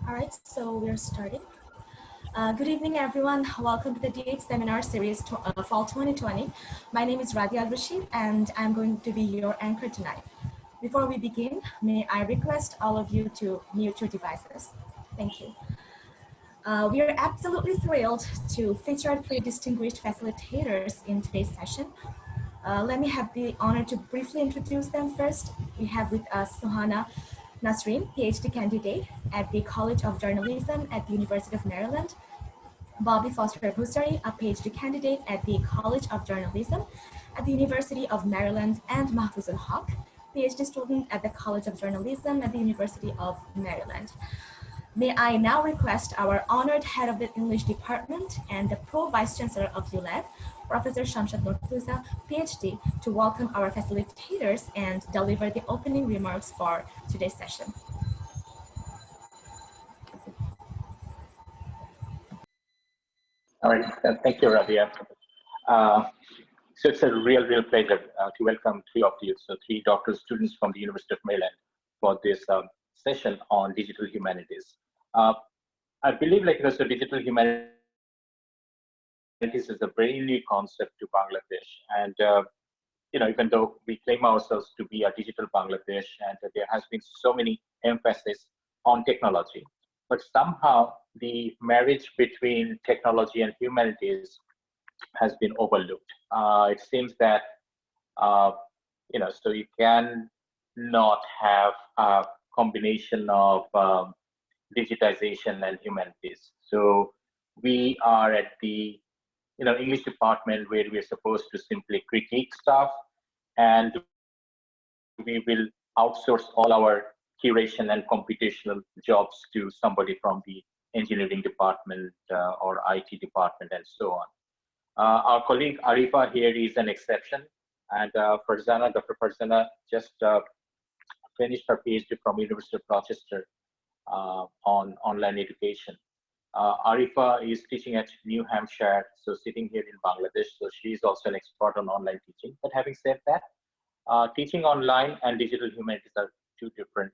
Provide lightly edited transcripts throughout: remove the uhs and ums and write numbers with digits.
All right, so we're starting. Good evening, everyone. Welcome to the DH Seminar Series Fall 2020. My name is Radia Al-Rashid, and I'm going to be your anchor tonight. Before we begin, may I request all of you to mute your devices. Thank you. We are absolutely thrilled to feature three distinguished facilitators in today's session. Let me have the honor to briefly introduce them first. We have with us Sohana Nasrin, PhD candidate at the College of Journalism at the University of Maryland. Bobbie Bhusari, a PhD candidate at the College of Journalism at the University of Maryland, and Mahfuzul Haque, PhD student at the College of Journalism at the University of Maryland. May I now request our honored head of the English department and the Pro-Vice Chancellor of ULAB, Professor Shamshad Murtuza, PhD, to welcome our facilitators and deliver the opening remarks for today's session. All right, thank you, Rabia. So it's a real pleasure to welcome three of you, so three doctoral students from the University of Maryland for this session on digital humanities. I believe so digital humanities is a very new concept to Bangladesh. And even though we claim ourselves to be a digital Bangladesh, and there has been so many emphasis on technology, but somehow the marriage between technology and humanities has been overlooked. It seems that so you can not have a combination of digitization and humanities. So we are at the English department where we're supposed to simply critique stuff, and we will outsource all our curation and computational jobs to somebody from the engineering department or IT department and so on. Our colleague Arifa here is an exception, and Dr. Farzana just finished her PhD from University of Rochester on online education. Arifa is teaching at New Hampshire, so sitting here in Bangladesh, so she's also an expert on online teaching. But having said that, teaching online and digital humanities are two different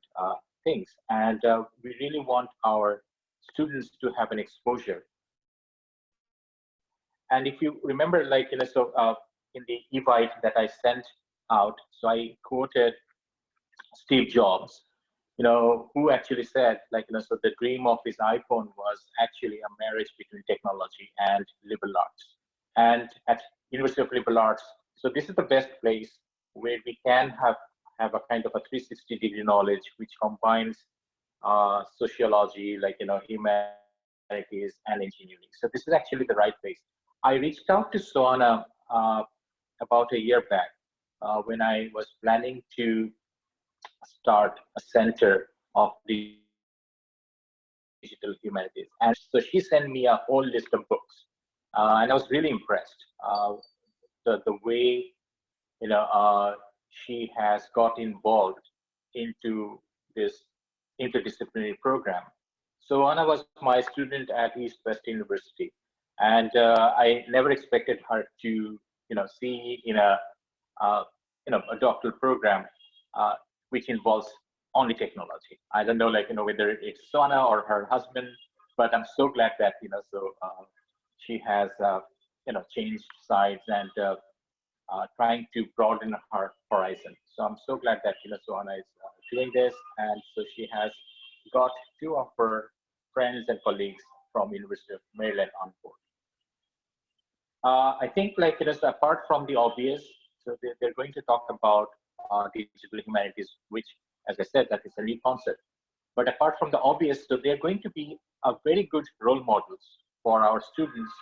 things, and we really want our students to have an exposure. And if you remember, in the invite that I sent out, so I quoted Steve Jobs, who actually said, so the dream of his iPhone was actually a marriage between technology and liberal arts. And at University of Liberal Arts, so this is the best place where we can have a kind of a 360-degree knowledge which combines sociology, humanities and engineering. So this is actually the right place. I reached out to Sohana about a year back when I was planning to start a center of the digital humanities. And so she sent me a whole list of books. And I was really impressed. The way, she has got involved into this interdisciplinary program. So Anna was my student at East West University. And I never expected her to, see in a doctoral program which involves only technology. I don't know, whether it's Sohana or her husband, but I'm so glad that, she has, changed sides and trying to broaden her horizon. So I'm so glad that, Sohana is doing this. And so she has got two of her friends and colleagues from University of Maryland on board. I think, so apart from the obvious, so they're going to talk about digital humanities, which, as I said, that is a new concept. But apart from the obvious, so they're going to be a very good role models for our students,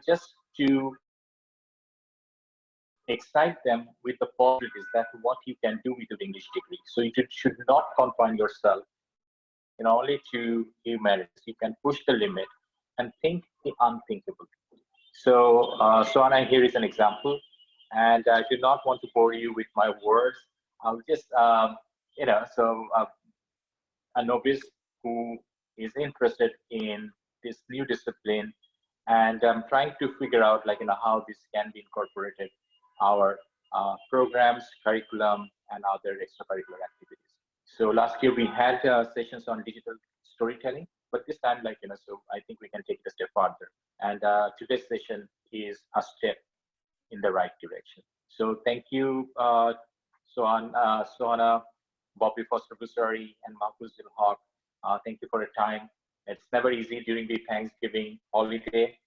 just to excite them with the possibilities that what you can do with your English degree. So you should not confine yourself, only to humanities. You can push the limit and think the unthinkable. So Sohana here is an example. And I do not want to bore you with my words. I'll just, a novice who is interested in this new discipline, and I'm trying to figure out, how this can be incorporated our programs, curriculum, and other extracurricular activities. So last year we had sessions on digital storytelling, but this time, so I think we can take it a step further. And today's session is a step in the right direction. So thank you, Sohana, Bobbie Foster Bhusari, and Mahfuzul Haque. Thank you for your time. It's never easy during the Thanksgiving holiday.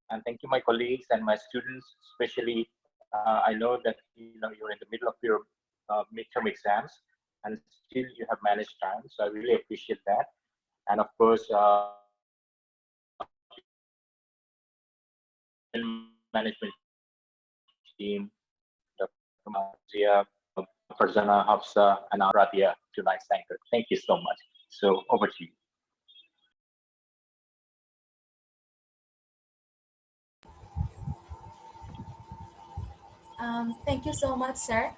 And thank you, my colleagues and my students, especially. I know that you're in the middle of your midterm exams, and still you have managed time. So I really appreciate that. And of course, management team, Dr. Mazia, Farzana, Hafsa, and Radia, tonight's anchor. Thank you so much. So over to you. Thank you so much, sir.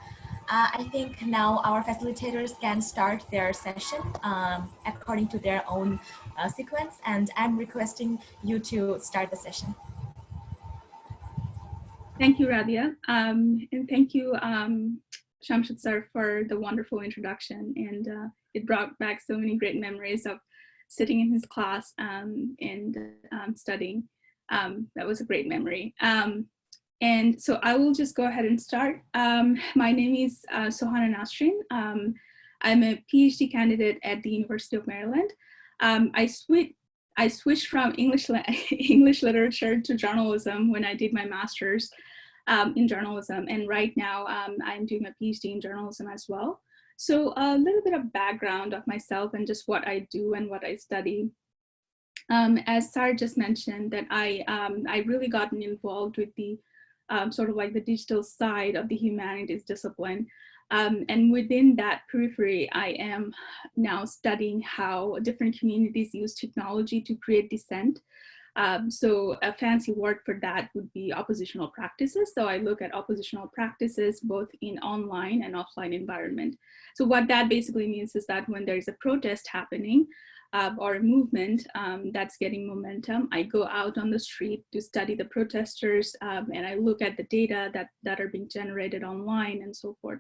I think now our facilitators can start their session according to their own sequence, and I'm requesting you to start the session. Thank you, Radia, and thank you, Shamshad sir, for the wonderful introduction. And it brought back so many great memories of sitting in his class and studying. That was a great memory. And so I will just go ahead and start. My name is Sohana Nasrin. I'm a PhD candidate at the University of Maryland. I switched from English literature to journalism when I did my master's in journalism. And right now I'm doing a PhD in journalism as well. So a little bit of background of myself and just what I do and what I study. As Sarah just mentioned, that I really gotten involved with the sort of like the digital side of the humanities discipline. And within that periphery, I am now studying how different communities use technology to create dissent. So a fancy word for that would be oppositional practices. So I look at oppositional practices both in online and offline environment. So what that basically means is that when there's a protest happening, or a movement that's getting momentum, I go out on the street to study the protesters, and I look at the data that are being generated online and so forth.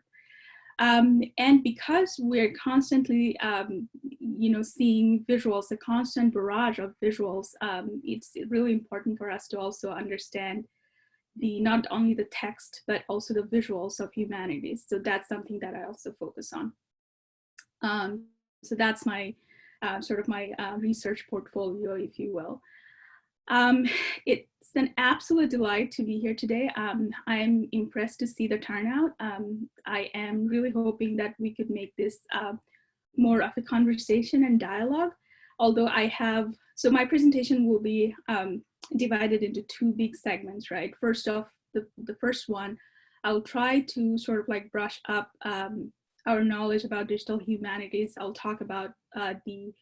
And because we're constantly, seeing visuals, a constant barrage of visuals, it's really important for us to also understand not only the text, but also the visuals of humanities. So that's something that I also focus on. So that's my sort of my research portfolio, if you will. It's an absolute delight to be here today. I'm impressed to see the turnout. I am really hoping that we could make this more of a conversation and dialogue. Although so my presentation will be divided into two big segments, right? First off, the first one, I'll try to sort of like brush up our knowledge about digital humanities. I'll talk about the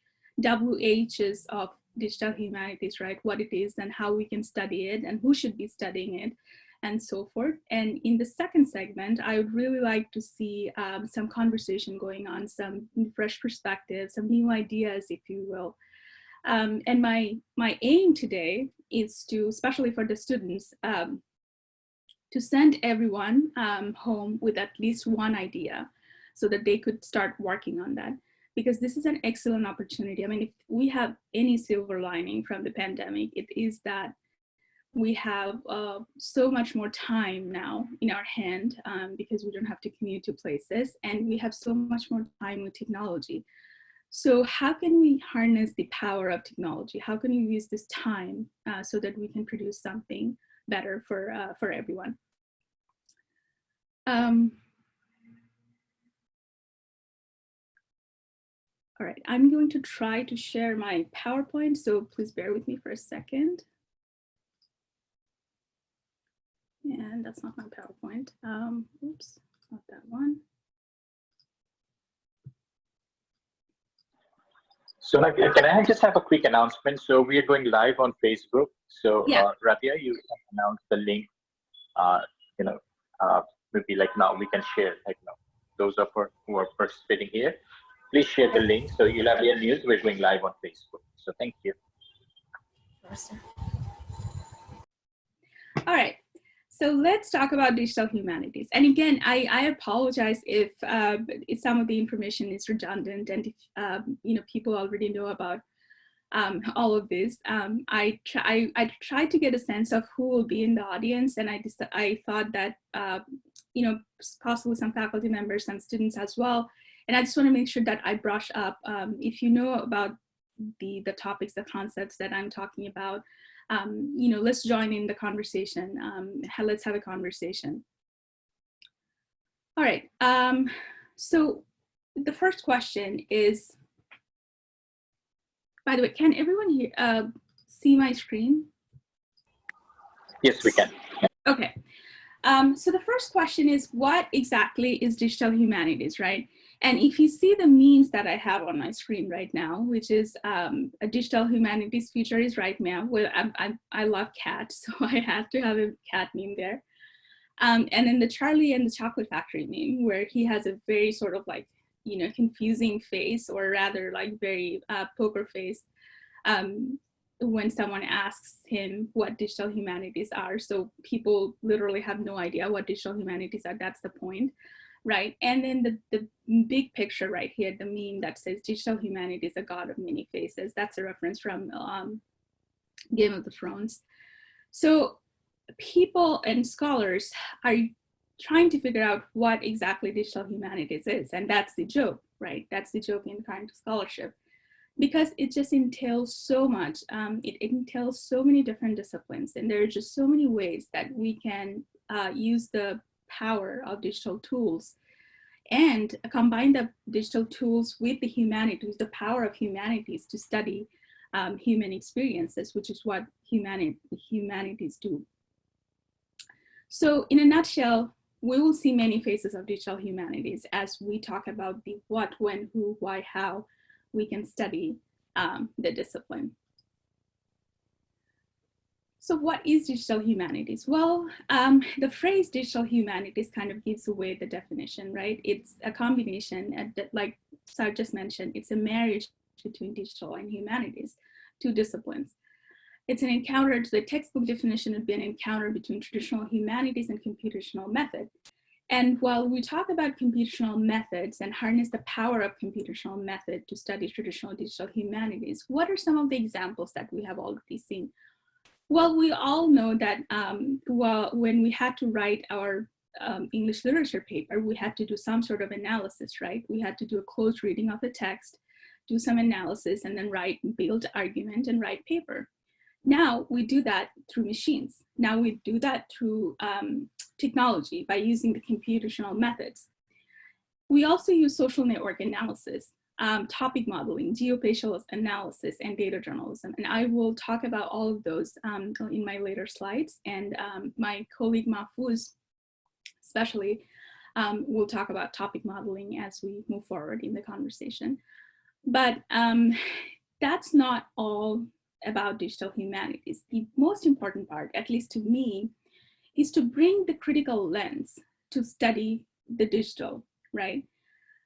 WHs of digital humanities, right? What it is and how we can study it and who should be studying it and so forth. And in the second segment, I would really like to see some conversation going on, some fresh perspectives, some new ideas, if you will. And my aim today is to, especially for the students, to send everyone home with at least one idea so that they could start working on that. Because this is an excellent opportunity. I mean, if we have any silver lining from the pandemic, it is that we have so much more time now in our hand because we don't have to commute to places, and we have so much more time with technology. So how can we harness the power of technology? How can we use this time so that we can produce something better for everyone? All right, I'm going to try to share my PowerPoint, so please bear with me for a second. And that's not my PowerPoint. Oops, not that one. So can I just have a quick announcement? So we are going live on Facebook. So yeah. Radia, you can announce the link. Maybe like now we can share, those who are participating here. Please share the link. So ULAB News, we're going live on Facebook. So thank you. All right. So let's talk about digital humanities. And again, I apologize if some of the information is redundant and if people already know about all of this. I tried to get a sense of who will be in the audience, and I thought that possibly some faculty members, some students as well. And I just want to make sure that I brush up. If you know about the topics, the concepts that I'm talking about, let's join in the conversation. Let's have a conversation. All right. So the first question is, by the way, can everyone here see my screen? Yes, we can. Okay. So the first question is, what exactly is digital humanities, right? And if you see the memes that I have on my screen right now, which is a digital humanities feature is right now. Well, I love cats, so I have to have a cat meme there. And then the Charlie and the Chocolate Factory meme, where he has a very sort of like, confusing face, or rather like very poker face, when someone asks him what digital humanities are. So people literally have no idea what digital humanities are. That's the point, right? And then the big picture right here, the meme that says digital humanities, a god of many faces. That's a reference from Game of Thrones. So people and scholars are trying to figure out what exactly digital humanities is. And that's the joke, right? That's the joke in kind of scholarship, because it just entails so much. It entails so many different disciplines, and there are just so many ways that we can use the power of digital tools and combine the digital tools with the humanities, the power of humanities to study human experiences, which is what humanities do. So in a nutshell, we will see many faces of digital humanities as we talk about the what, when, who, why, how we can study the discipline. So what is digital humanities? Well, the phrase digital humanities kind of gives away the definition, right? It's a combination, like Sar just mentioned, it's a marriage between digital and humanities, two disciplines. It's an encounter. The textbook definition would be an encounter between traditional humanities and computational method. And while we talk about computational methods and harness the power of computational method to study traditional digital humanities, what are some of the examples that we have already seen? Well, we all know that when we had to write our English literature paper, we had to do some sort of analysis, right? We had to do a close reading of the text, do some analysis, and then build argument and write paper. Now we do that through machines. Now we do that through technology by using the computational methods. We also use social network analysis, topic modeling, geospatial analysis, and data journalism. And I will talk about all of those in my later slides. And my colleague Mahfuz, especially, will talk about topic modeling as we move forward in the conversation. But that's not all about digital humanities. The most important part, at least to me, is to bring the critical lens to study the digital, right?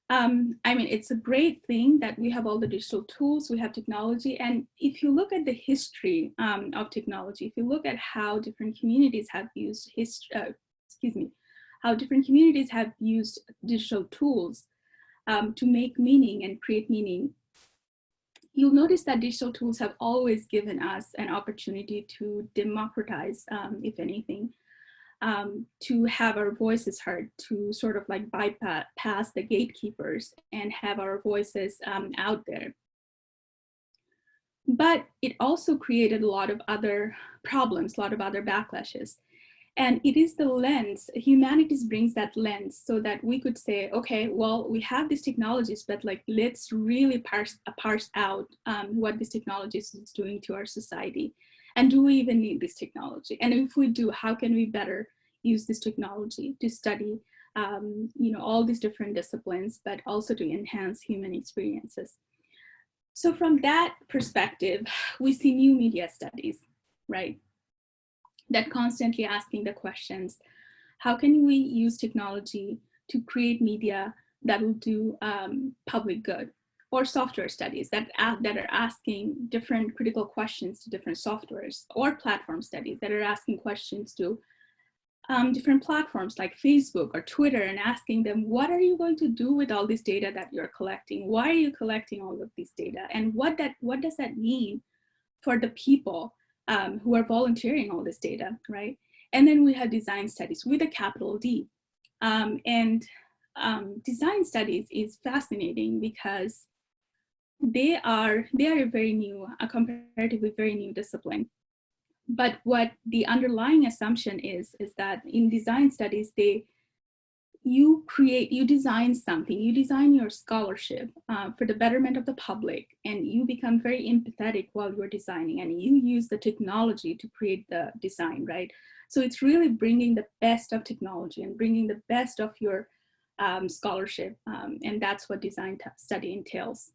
I mean, it's a great thing that we have all the digital tools, we have technology. And if you look at the history of technology, if you look at how different communities have used how different communities have used digital tools to make meaning and create meaning, you'll notice that digital tools have always given us an opportunity to democratize, if anything, to have our voices heard, to sort of like bypass the gatekeepers and have our voices out there. But it also created a lot of other problems, a lot of other backlashes. And it is the lens, humanities brings that lens so that we could say, okay, well, we have these technologies, but like, let's really parse out what these technologies is doing to our society. And do we even need this technology? And if we do, how can we better use this technology to study all these different disciplines, but also to enhance human experiences? So from that perspective, we see new media studies, right? That constantly asking the questions, how can we use technology to create media that will do public good? Or software studies that are asking different critical questions to different softwares, or platform studies that are asking questions to different platforms like Facebook or Twitter and asking them, what are you going to do with all this data that you're collecting? Why are you collecting all of this data? And what does that mean for the people who are volunteering all this data, right? And then we have design studies with a capital D. Design studies is fascinating because they are a very new, a comparatively very new discipline. But what the underlying assumption is that in design studies, you design something, you design your scholarship for the betterment of the public, and you become very empathetic while you're designing, and you use the technology to create the design, right? So it's really bringing the best of technology and bringing the best of your scholarship, and that's what design study entails.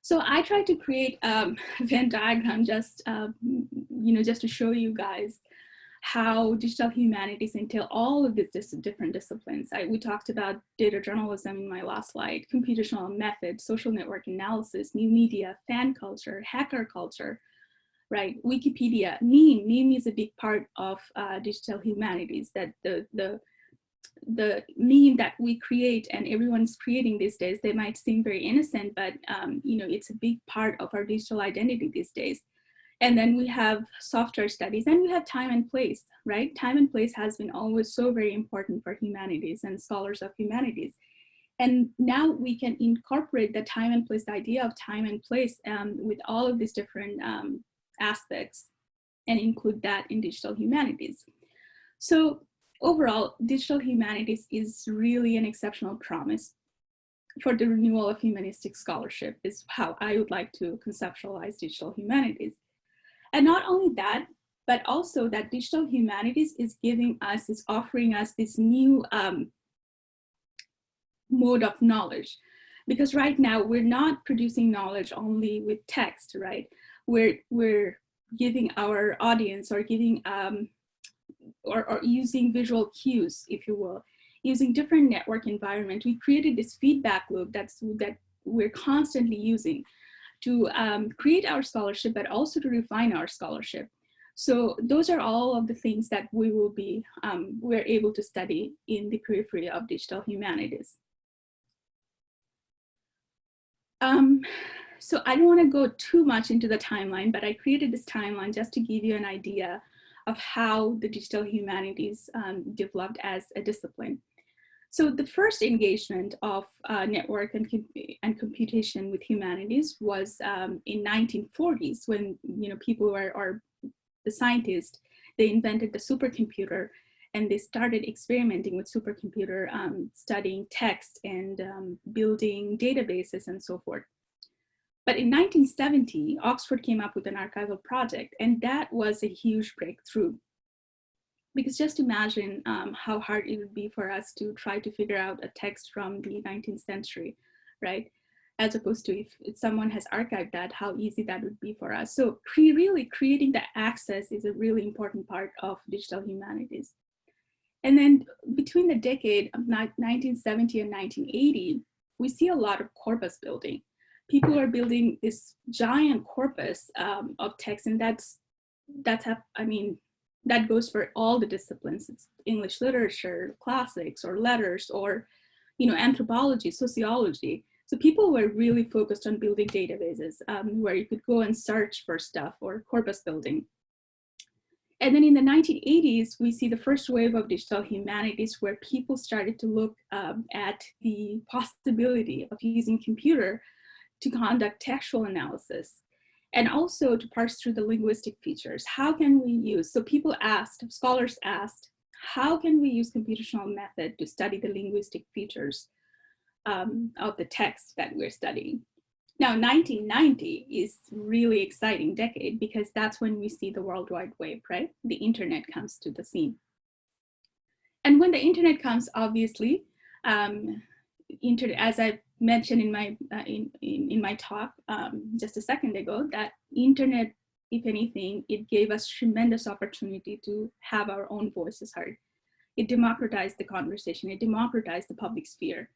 So I tried to create a Venn diagram just to show you guys how digital humanities entail all of these different disciplines. We talked about data journalism in my last slide, computational methods, social network analysis, new media, fan culture, hacker culture, right? Wikipedia, meme is a big part of digital humanities, that the meme that we create and everyone's creating these days, they might seem very innocent, but it's a big part of our digital identity these days. And then we have software studies, and we have time and place, right? Time and place has been always so very important for humanities and scholars of humanities. And now we can incorporate the time and place, the idea of time and place with all of these different aspects and include that in digital humanities. So overall, digital humanities is really an exceptional promise for the renewal of humanistic scholarship, is how I would like to conceptualize digital humanities. And not only that, but also that digital humanities is offering us this new mode of knowledge. Because right now we're not producing knowledge only with text, right? We're giving our audience or giving or using visual cues, if you will, using different network environment. We created this feedback loop that we're constantly using to create our scholarship, but also to refine our scholarship. So those are all of the things that we're able to study in the periphery of digital humanities. So I don't want to go too much into the timeline, but I created this timeline just to give you an idea of how the digital humanities developed as a discipline. So the first engagement of network and computation with humanities was in 1940s, when people or the scientists, they invented the supercomputer, and they started experimenting with supercomputer, studying text and building databases and so forth. But in 1970, Oxford came up with an archival project, and that was a huge breakthrough. Because just imagine how hard it would be for us to try to figure out a text from the 19th century, right? As opposed to if someone has archived that, how easy that would be for us. So really creating the access is a really important part of digital humanities. And then between the decade of 1970 and 1980, we see a lot of corpus building. People are building this giant corpus of text, and that goes for all the disciplines. It's English literature, classics, or letters, or anthropology, sociology. So people were really focused on building databases where you could go and search for stuff, or corpus building. And then in the 1980s, we see the first wave of digital humanities, where people started to look at the possibility of using computer to conduct textual analysis, and also to parse through the linguistic features. How can we use, so scholars asked, how can we use computational method to study the linguistic features of the text that we're studying? Now, 1990 is really exciting decade, because that's when we see the World Wide Web, right? The internet comes to the scene. And when the internet comes, obviously, as I mentioned in my talk just a second ago, that internet, if anything, it gave us tremendous opportunity to have our own voices heard. It democratized the conversation. It democratized the public sphere.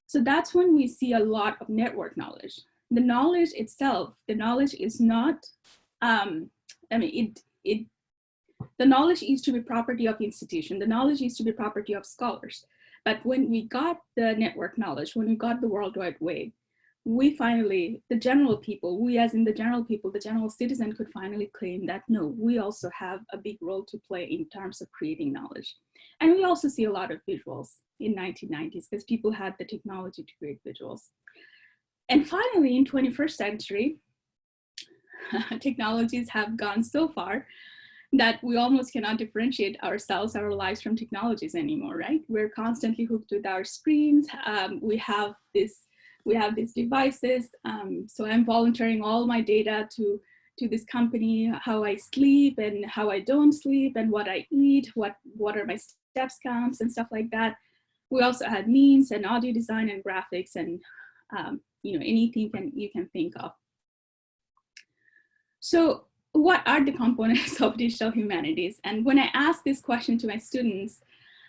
So that's when we see a lot of network knowledge. The knowledge itself, the knowledge is not, the knowledge used to be property of institution. The knowledge used to be property of scholars. But when we got the network knowledge, when we got the World Wide Web, we finally, the general people, we as in the general people, the general citizen could finally claim that, no, we also have a big role to play in terms of creating knowledge. And we also see a lot of visuals in 1990s because people had the technology to create visuals. And finally, in 21st century, technologies have gone so far that we almost cannot differentiate ourselves, our lives from technologies anymore, right? We're constantly hooked with our screens. We have these devices. So I'm volunteering all my data to this company, how I sleep and how I don't sleep and what I eat, what are my steps counts and stuff like that. We also had memes and audio design and graphics and anything you can think of. So what are the components of digital humanities? And when I asked this question to my students,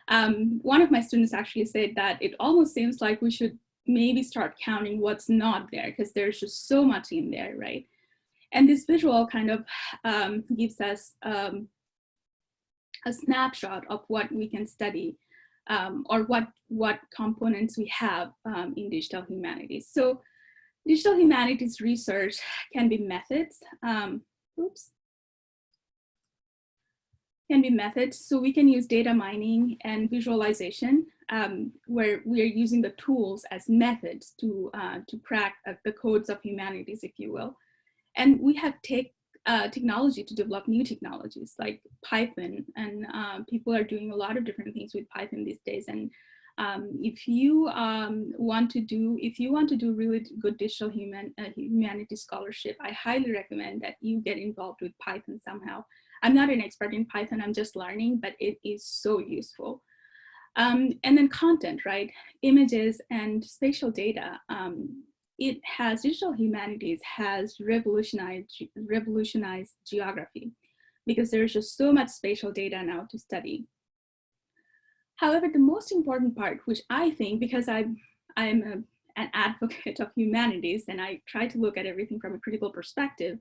one of my students actually said that it almost seems like we should maybe start counting what's not there because there's just so much in there, right? And this visual kind of gives us a snapshot of what we can study or what components we have in digital humanities. So digital humanities research can be methods. Can be methods. So we can use data mining and visualization, where we are using the tools as methods to crack the codes of humanities, if you will. And we have technology to develop new technologies like Python, and people are doing a lot of different things with Python these days. And if you want to do really good digital humanities scholarship, I highly recommend that you get involved with Python somehow. I'm not an expert in Python, I'm just learning, but it is so useful. And then content, right? Images and spatial data. Digital humanities has revolutionized geography because there's just so much spatial data now to study. However, the most important part, which I think, because I'm an advocate of humanities and I try to look at everything from a critical perspective,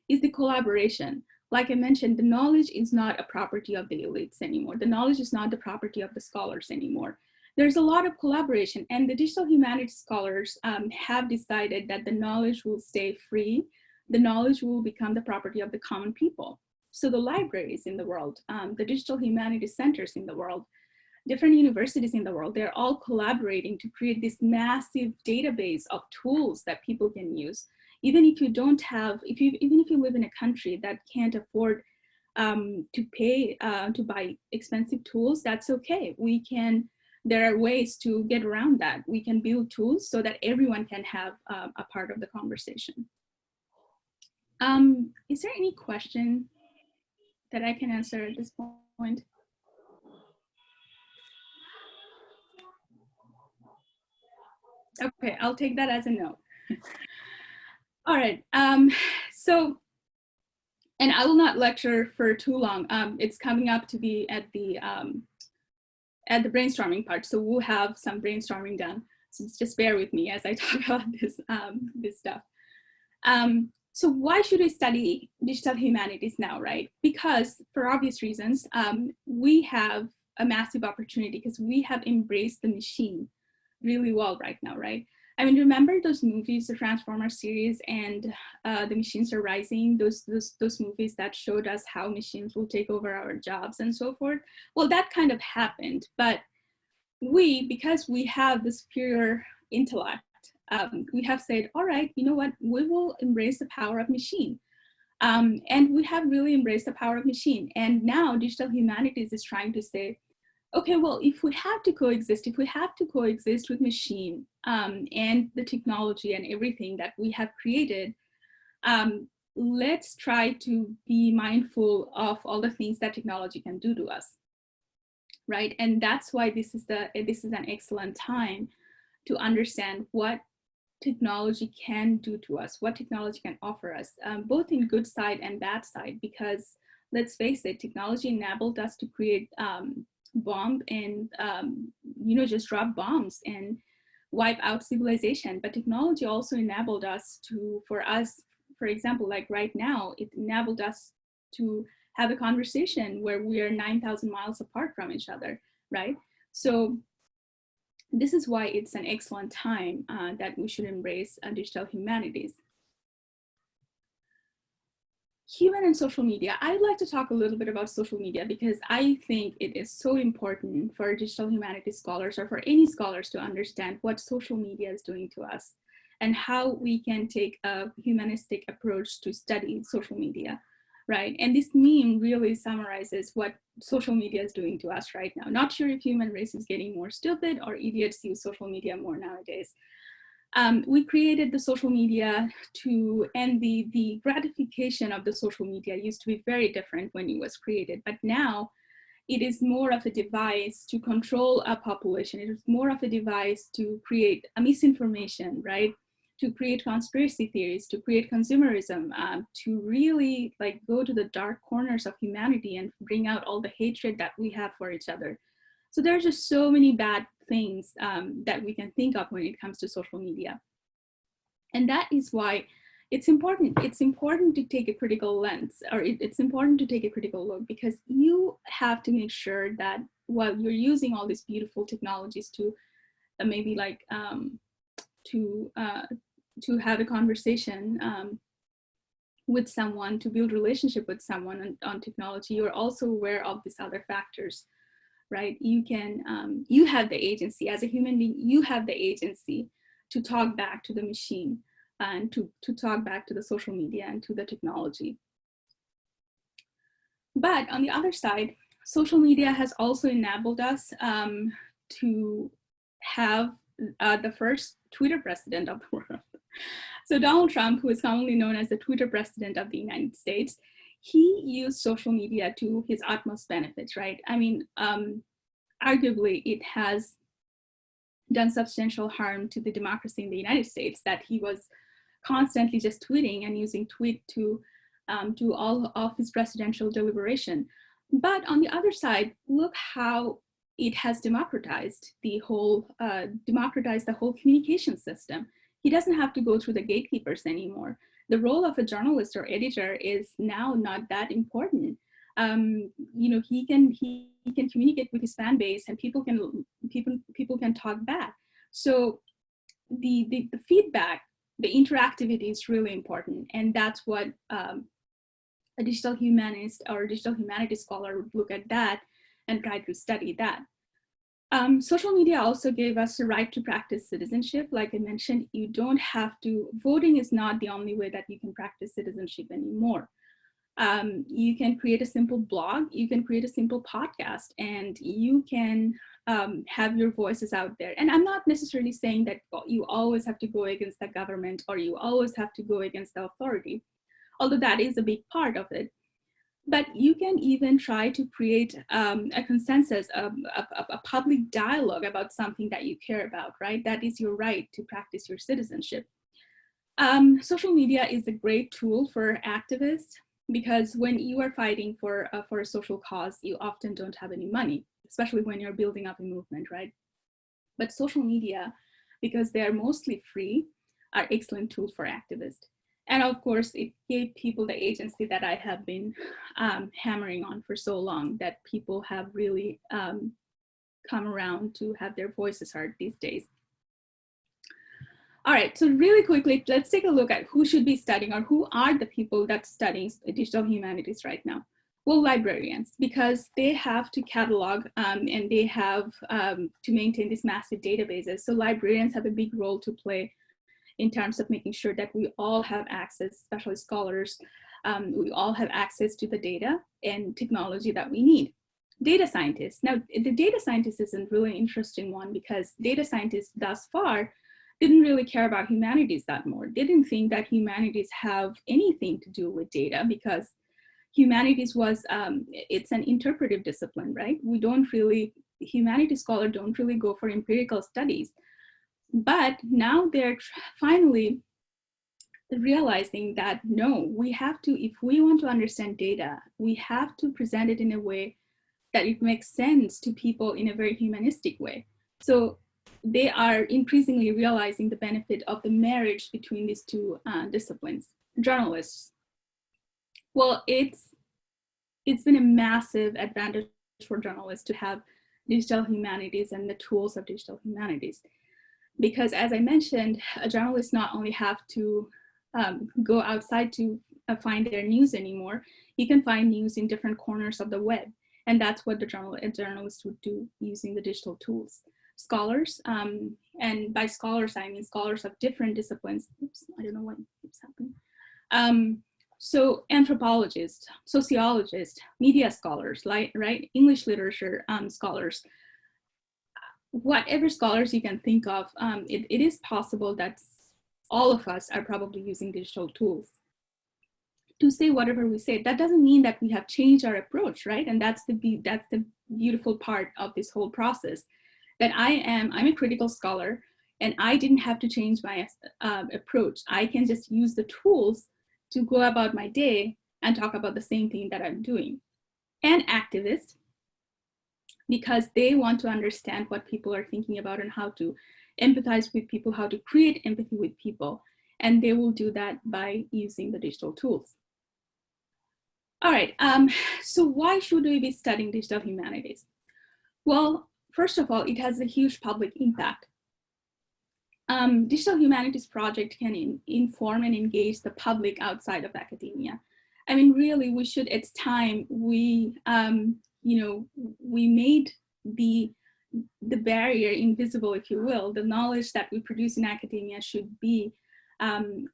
is the collaboration. Like I mentioned, the knowledge is not a property of the elites anymore. The knowledge is not the property of the scholars anymore. There's a lot of collaboration, and the digital humanities scholars have decided that the knowledge will stay free. The knowledge will become the property of the common people. So the libraries in the world, the digital humanities centers in the world, different universities in the world, they're all collaborating to create this massive database of tools that people can use. Even if you don't have, even if you live in a country that can't afford to pay to buy expensive tools, that's okay. There are ways to get around that. We can build tools so that everyone can have a part of the conversation. Is there any question that I can answer at this point? Okay, I'll take that as a no. All right, so, and I will not lecture for too long. It's coming up to be at the brainstorming part, so we'll have some brainstorming done. So just bear with me as I talk about this stuff. So why should we study digital humanities now, right? Because for obvious reasons, we have a massive opportunity because we have embraced the machine really well right now, right? I mean, remember those movies, the Transformers series and The Machines Are Rising, those movies that showed us how machines will take over our jobs and so forth? Well, that kind of happened, but because we have the superior intellect, we have said, all right, you know what, we will embrace the power of machine. And we have really embraced the power of machine. And now digital humanities is trying to say, okay, well, if we have to coexist with machine and the technology and everything that we have created, let's try to be mindful of all the things that technology can do to us, right? And that's why this is an excellent time to understand what technology can do to us, what technology can offer us, both in good side and bad side, because let's face it, technology enabled us to create bomb and just drop bombs and wipe out civilization. But technology also enabled us for example, like right now, it enabled us to have a conversation where we are 9,000 miles apart from each other, right? So this is why it's an excellent time that we should embrace digital humanities. Human and social media. I'd like to talk a little bit about social media because I think it is so important for digital humanities scholars or for any scholars to understand what social media is doing to us and how we can take a humanistic approach to study social media, right? And this meme really summarizes what social media is doing to us right now. Not sure if human race is getting more stupid or idiots use social media more nowadays. We created the social media and the gratification of the social media used to be very different when it was created, but now it is more of a device to control a population. It is more of a device to create a misinformation, right? To create conspiracy theories, to create consumerism, to really like go to the dark corners of humanity and bring out all the hatred that we have for each other. So there's just so many bad things that we can think of when it comes to social media. And that is why it's important. It's important to take a critical lens, or it's important to take a critical look, because you have to make sure that while you're using all these beautiful technologies to maybe like to have a conversation with someone, to build relationship with someone on technology, you're also aware of these other factors, right? You can, you have the agency as a human being, you have the agency to talk back to the machine and to talk back to the social media and to the technology. But on the other side, social media has also enabled us to have the first Twitter president of the world. So Donald Trump, who is commonly known as the Twitter president of the United States, he used social media to his utmost benefits, right? I mean, arguably it has done substantial harm to the democracy in the United States that he was constantly just tweeting and using tweet to do all of his presidential deliberation. But on the other side, look how it has democratized the whole communication system. He doesn't have to go through the gatekeepers anymore. The role of a journalist or editor is now not that important. You know, he can communicate with his fan base, and people can talk back. So the feedback, the interactivity is really important, and that's what a digital humanist or a digital humanities scholar would look at that and try to study that. Social media also gave us the right to practice citizenship. Like I mentioned, you don't have to, voting is not the only way that you can practice citizenship anymore. You can create a simple blog, you can create a simple podcast, and you can have your voices out there. And I'm not necessarily saying that you always have to go against the government or you always have to go against the authority, although that is a big part of it. But you can even try to create a consensus, a public dialogue about something that you care about, right? That is your right to practice your citizenship. Social media is a great tool for activists, because when you are fighting for a social cause, you often don't have any money, especially when you're building up a movement, right? But social media, because they are mostly free, are excellent tools for activists. And of course, it gave people the agency that I have been hammering on for so long, that people have really come around to have their voices heard these days. All right, so really quickly, let's take a look at who should be studying, or who are the people that studying digital humanities right now. Well, librarians, because they have to catalog and they have to maintain these massive databases. So librarians have a big role to play in terms of making sure that we all have access, especially scholars, we all have access to the data and technology that we need. Data scientists. Now, the data scientist is a really interesting one, because data scientists thus far didn't really care about humanities that more. They didn't think that humanities have anything to do with data, because humanities was, it's an interpretive discipline, right? We don't really, humanities scholars don't really go for empirical studies. But now they're finally realizing that no, we have to, if we want to understand data, we have to present it in a way that it makes sense to people in a very humanistic way. So they are increasingly realizing the benefit of the marriage between these two disciplines. Journalists. Well, it's it's been a massive advantage for journalists to have digital humanities and the tools of digital humanities. Because as I mentioned, a journalist not only have to go outside to find their news anymore, you can find news in different corners of the web. And that's what a journalist would do using the digital tools. Scholars, and by scholars, I mean scholars of different disciplines. Oops, I don't know what keeps happening. So anthropologists, sociologists, media scholars, right? English literature scholars, whatever scholars you can think of, it is possible that all of us are probably using digital tools to say whatever we say. That doesn't mean that we have changed our approach, right? And that's the beautiful part of this whole process, that I'm a critical scholar, and I didn't have to change my approach. I can just use the tools to go about my day and talk about the same thing that I'm doing. And activists, because they want to understand what people are thinking about and how to empathize with people, how to create empathy with people. And they will do that by using the digital tools. All right, so why should we be studying digital humanities? Well, first of all, it has a huge public impact. Digital humanities project can inform and engage the public outside of academia. I mean, really, we should, it's time we, we made the barrier invisible, if you will. The knowledge that we produce in academia should be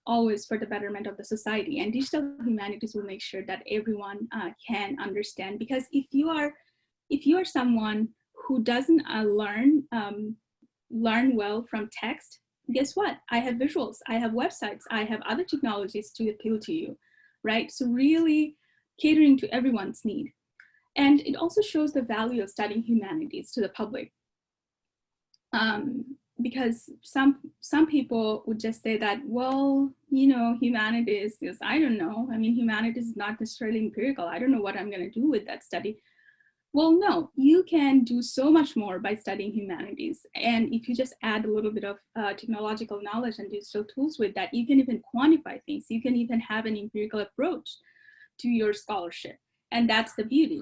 always for the betterment of the society. And digital humanities will make sure that everyone can understand. Because if you are someone who doesn't learn well from text, guess what? I have visuals, I have websites, I have other technologies to appeal to you, right? So really catering to everyone's need. And it also shows the value of studying humanities to the public. Because some people would just say that, well, humanities is, I don't know. I mean, humanities is not necessarily empirical. I don't know what I'm going to do with that study. Well, no, you can do so much more by studying humanities. And if you just add a little bit of technological knowledge and digital tools with that, you can even quantify things. You can even have an empirical approach to your scholarship. And that's the beauty.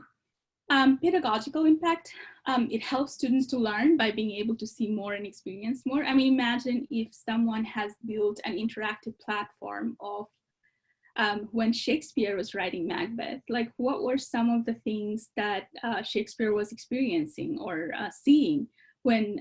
Pedagogical impact, it helps students to learn by being able to see more and experience more. I mean, imagine if someone has built an interactive platform of when Shakespeare was writing Macbeth, like what were some of the things that Shakespeare was experiencing or seeing when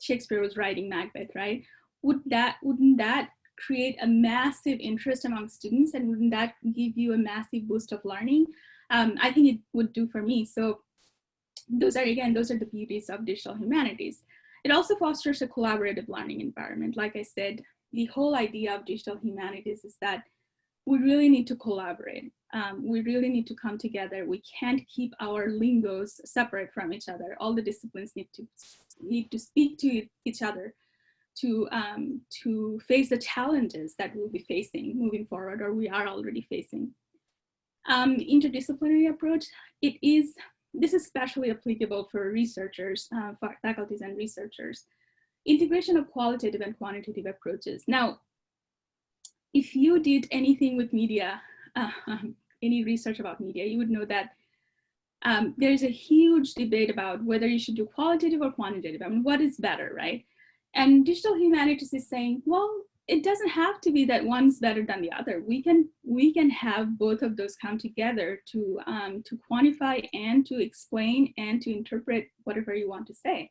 Shakespeare was writing Macbeth, right? Wouldn't that create a massive interest among students, and wouldn't that give you a massive boost of learning? I think it would do for me. So those are the beauties of digital humanities. It also fosters a collaborative learning environment. Like I said, the whole idea of digital humanities is that we really need to collaborate. We really need to come together. We can't keep our lingos separate from each other. All the disciplines need to speak to each other to face the challenges that we'll be facing moving forward, or we are already facing. Interdisciplinary approach, this is especially applicable for researchers, for faculties and researchers. Integration of qualitative and quantitative approaches. Now, if you did anything with media, any research about media, you would know that there's a huge debate about whether you should do qualitative or quantitative. I mean, what is better, right? And digital humanities is saying, well, it doesn't have to be that one's better than the other. We can have both of those come together to quantify and to explain and to interpret whatever you want to say,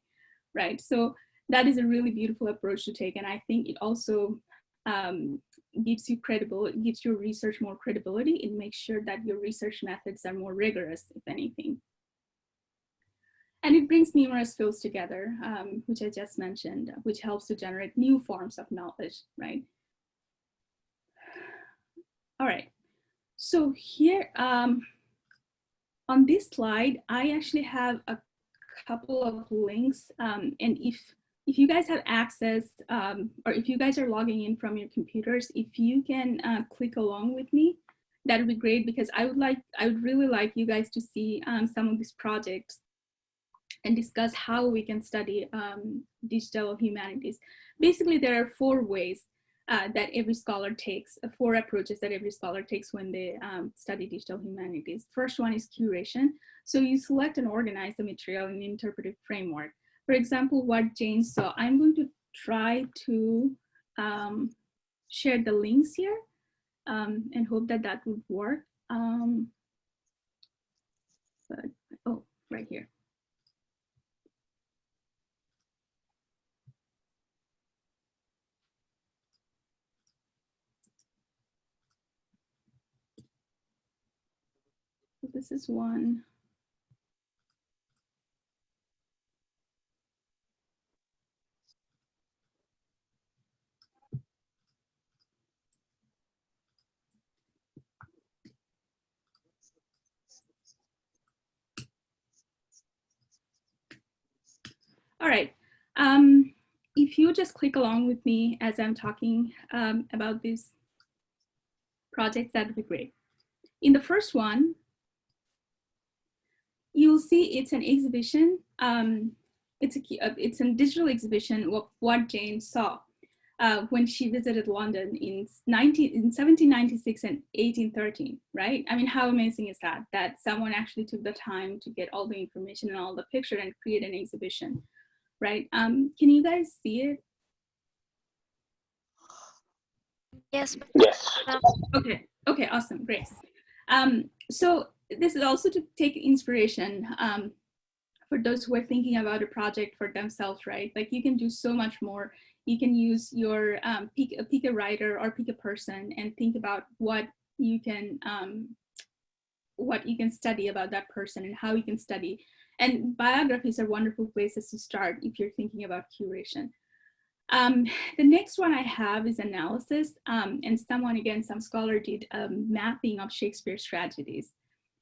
right? So that is a really beautiful approach to take, and I think it also gives your research more credibility. It makes sure that your research methods are more rigorous, if anything. And it brings numerous fields together, which I just mentioned, which helps to generate new forms of knowledge, right? All right, so here on this slide, I actually have a couple of links, and if you guys have access, or if you guys are logging in from your computers, if you can click along with me, that would be great, because I would really like you guys to see some of these projects and discuss how we can study digital humanities. Basically, there are 4 ways that every scholar takes, 4 approaches that every scholar takes when they study digital humanities. First one is curation. So you select and organize the material in an interpretive framework. For example, what Jane saw, I'm going to try to share the links here and hope that that would work. But, oh, right here. So this is one. All right. If you just click along with me as I'm talking about these projects, that would be great. In the first one, you'll see it's an exhibition. It's a digital exhibition of what Jane saw when she visited London in 1796 and 1813, right? I mean, how amazing is that? That someone actually took the time to get all the information and all the picture and create an exhibition, right? Can you guys see it? Yes. Yes. Okay, awesome, great. So this is also to take inspiration for those who are thinking about a project for themselves, right? Like you can do so much more. You can use your pick a writer or pick a person and think about what you can study about that person and how you can study. And biographies are wonderful places to start if you're thinking about curation. The next one I have is analysis, and some scholar did a mapping of Shakespeare's tragedies.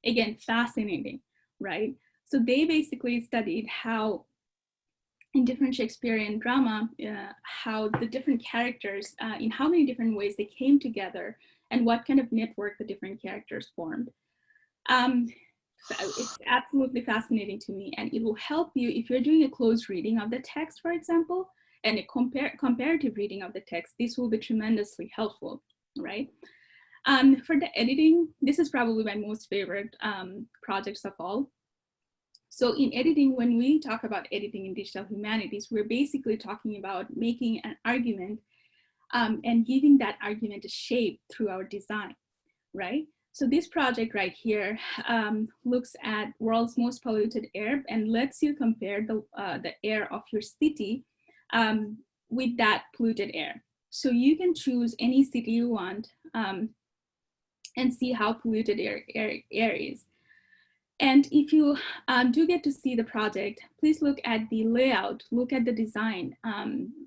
Again, fascinating, right? So they basically studied how in different Shakespearean drama, how the different characters, in how many different ways they came together and what kind of network the different characters formed. So it's absolutely fascinating to me, and it will help you if you're doing a close reading of the text, for example, and a comparative reading of the text. This will be tremendously helpful, right? For the editing, this is probably my most favorite projects of all. So in editing, when we talk about editing in digital humanities, we're basically talking about making an argument and giving that argument a shape through our design, right? So this project right here looks at world's most polluted air and lets you compare the air of your city with that polluted air. So you can choose any city you want and see how polluted air is. And if you do get to see the project, please look at the layout, look at the design,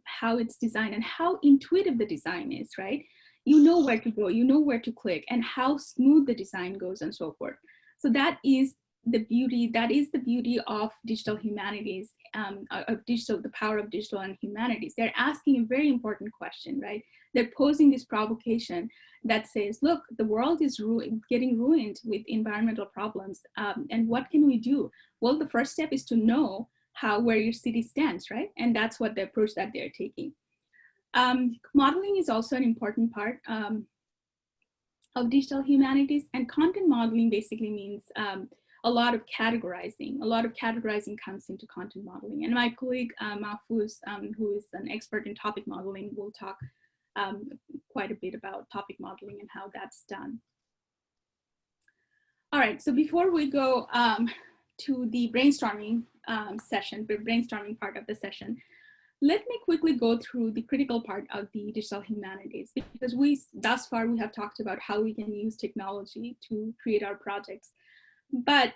how it's designed and how intuitive the design is, right? You know where to go, you know where to click and how smooth the design goes and so forth. So that is the beauty of digital humanities, the power of digital and humanities. They're asking a very important question, right? They're posing this provocation that says, look, the world is getting ruined with environmental problems. And what can we do? Well, the first step is to know where your city stands, right? And that's what the approach that they're taking. Modeling is also an important part of digital humanities, and content modeling basically means a lot of categorizing. A lot of categorizing comes into content modeling. And my colleague, Mahfuz, who is an expert in topic modeling, will talk quite a bit about topic modeling and how that's done. All right, so before we go to the brainstorming session, the brainstorming part of the session, let me quickly go through the critical part of the digital humanities, because thus far we have talked about how we can use technology to create our projects. But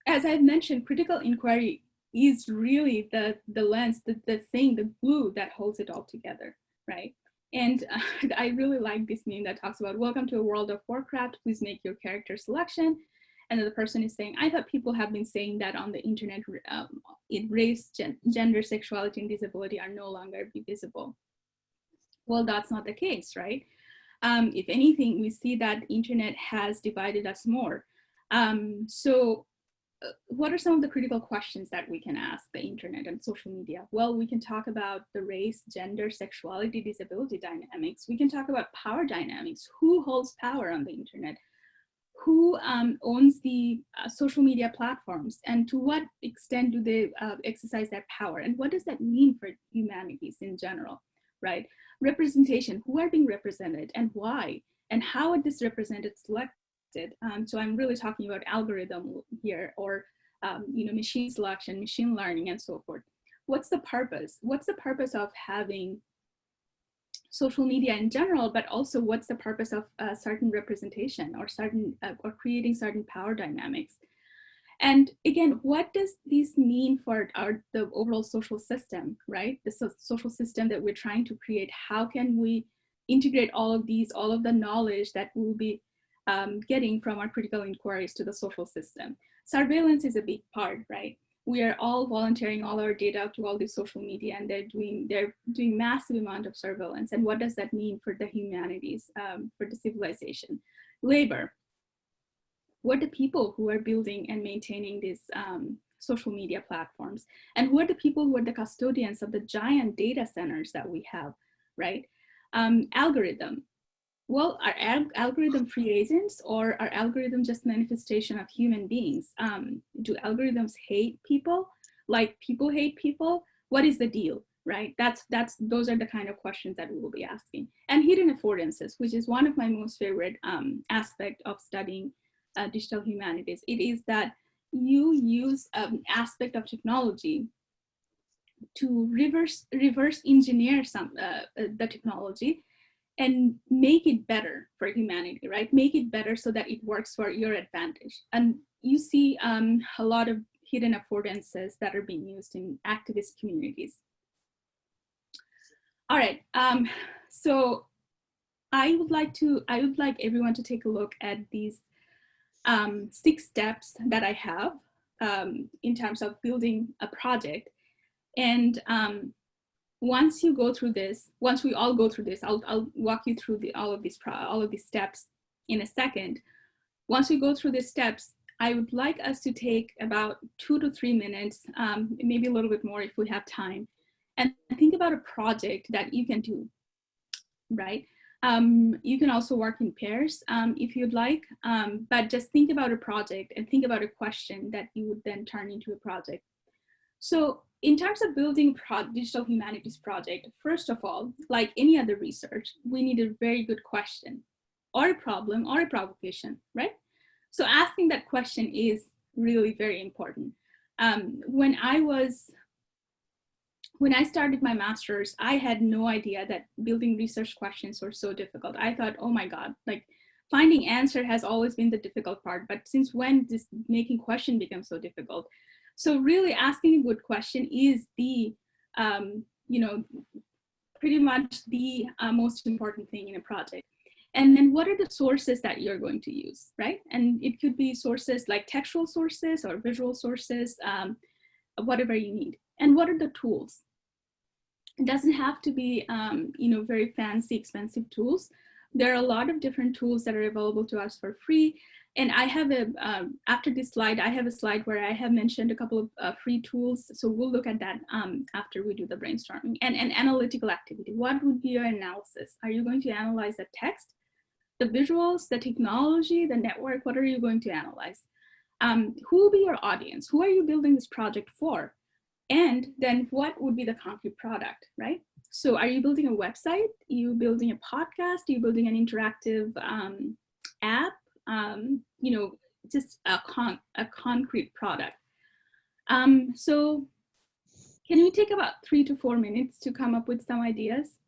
as I've mentioned, critical inquiry is really the lens, the thing, the glue that holds it all together, right? And I really like this meme that talks about, welcome to a world of Warcraft, please make your character selection. And then the person is saying, I thought people have been saying that on the internet, race, gender, sexuality, and disability are no longer visible. Well, that's not the case, right? If anything, we see that the internet has divided us more. So what are some of the critical questions that we can ask the internet and social media? Well, we can talk about the race, gender, sexuality, disability dynamics. We can talk about power dynamics. Who holds power on the internet? Who owns the social media platforms, and to what extent do they exercise that power? And what does that mean for humanities in general, right? Representation, who are being represented and why, and how are this represented selected? So I'm really talking about algorithm here, or machine selection, machine learning, and so forth. What's the purpose? What's the purpose of having social media in general, but also what's the purpose of certain representation or certain or creating certain power dynamics? And again, what does this mean for the overall social system, right? The social system that we're trying to create. How can we integrate all of these, all of the knowledge that we'll be getting from our critical inquiries to the social system? Surveillance is a big part, right? We are all volunteering all our data to all these social media, and they're doing massive amount of surveillance. And what does that mean for the humanities, for the civilization? Labor. What are the people who are building and maintaining these social media platforms? And who are the people who are the custodians of the giant data centers that we have, right? Algorithm. Well, are algorithm free agents, or are algorithms just manifestation of human beings? Do algorithms hate people like people hate people? What is the deal, right? Those are the kind of questions that we will be asking. And hidden affordances, which is one of my most favorite aspect of studying digital humanities. It is that you use an aspect of technology to reverse engineer the technology and make it better for humanity, right? Make it better so that it works for your advantage. And you see a lot of hidden affordances that are being used in activist communities. All right, so I would like everyone to take a look at these 6 steps that I have in terms of building a project. And once you go through this, once we all go through this, I'll walk you through all of these steps in a second. Once we go through these steps, I would like us to take about 2 to 3 minutes, maybe a little bit more if we have time, and think about a project that you can do, right? You can also work in pairs if you'd like, but just think about a project and think about a question that you would then turn into a project. So in terms of building digital humanities project, first of all, like any other research, we need a very good question or a problem or a provocation, right? So asking that question is really very important. When I started my master's, I had no idea that building research questions were so difficult. I thought, oh my God, like finding answer has always been the difficult part, but since when this making question becomes so difficult? So really asking a good question is the, pretty much the most important thing in a project. And then what are the sources that you're going to use, right? And it could be sources like textual sources or visual sources, whatever you need. And what are the tools? It doesn't have to be, very fancy, expensive tools. There are a lot of different tools that are available to us for free. And I have after this slide, I have a slide where I have mentioned a couple of free tools. So we'll look at that after we do the brainstorming. And an analytical activity. What would be your analysis? Are you going to analyze the text, the visuals, the technology, the network? What are you going to analyze? Who will be your audience? Who are you building this project for? And then what would be the concrete product, right? So are you building a website? Are you building a podcast? Are you building an interactive app? Just a concrete product. So can we take about 3 to 4 minutes to come up with some ideas?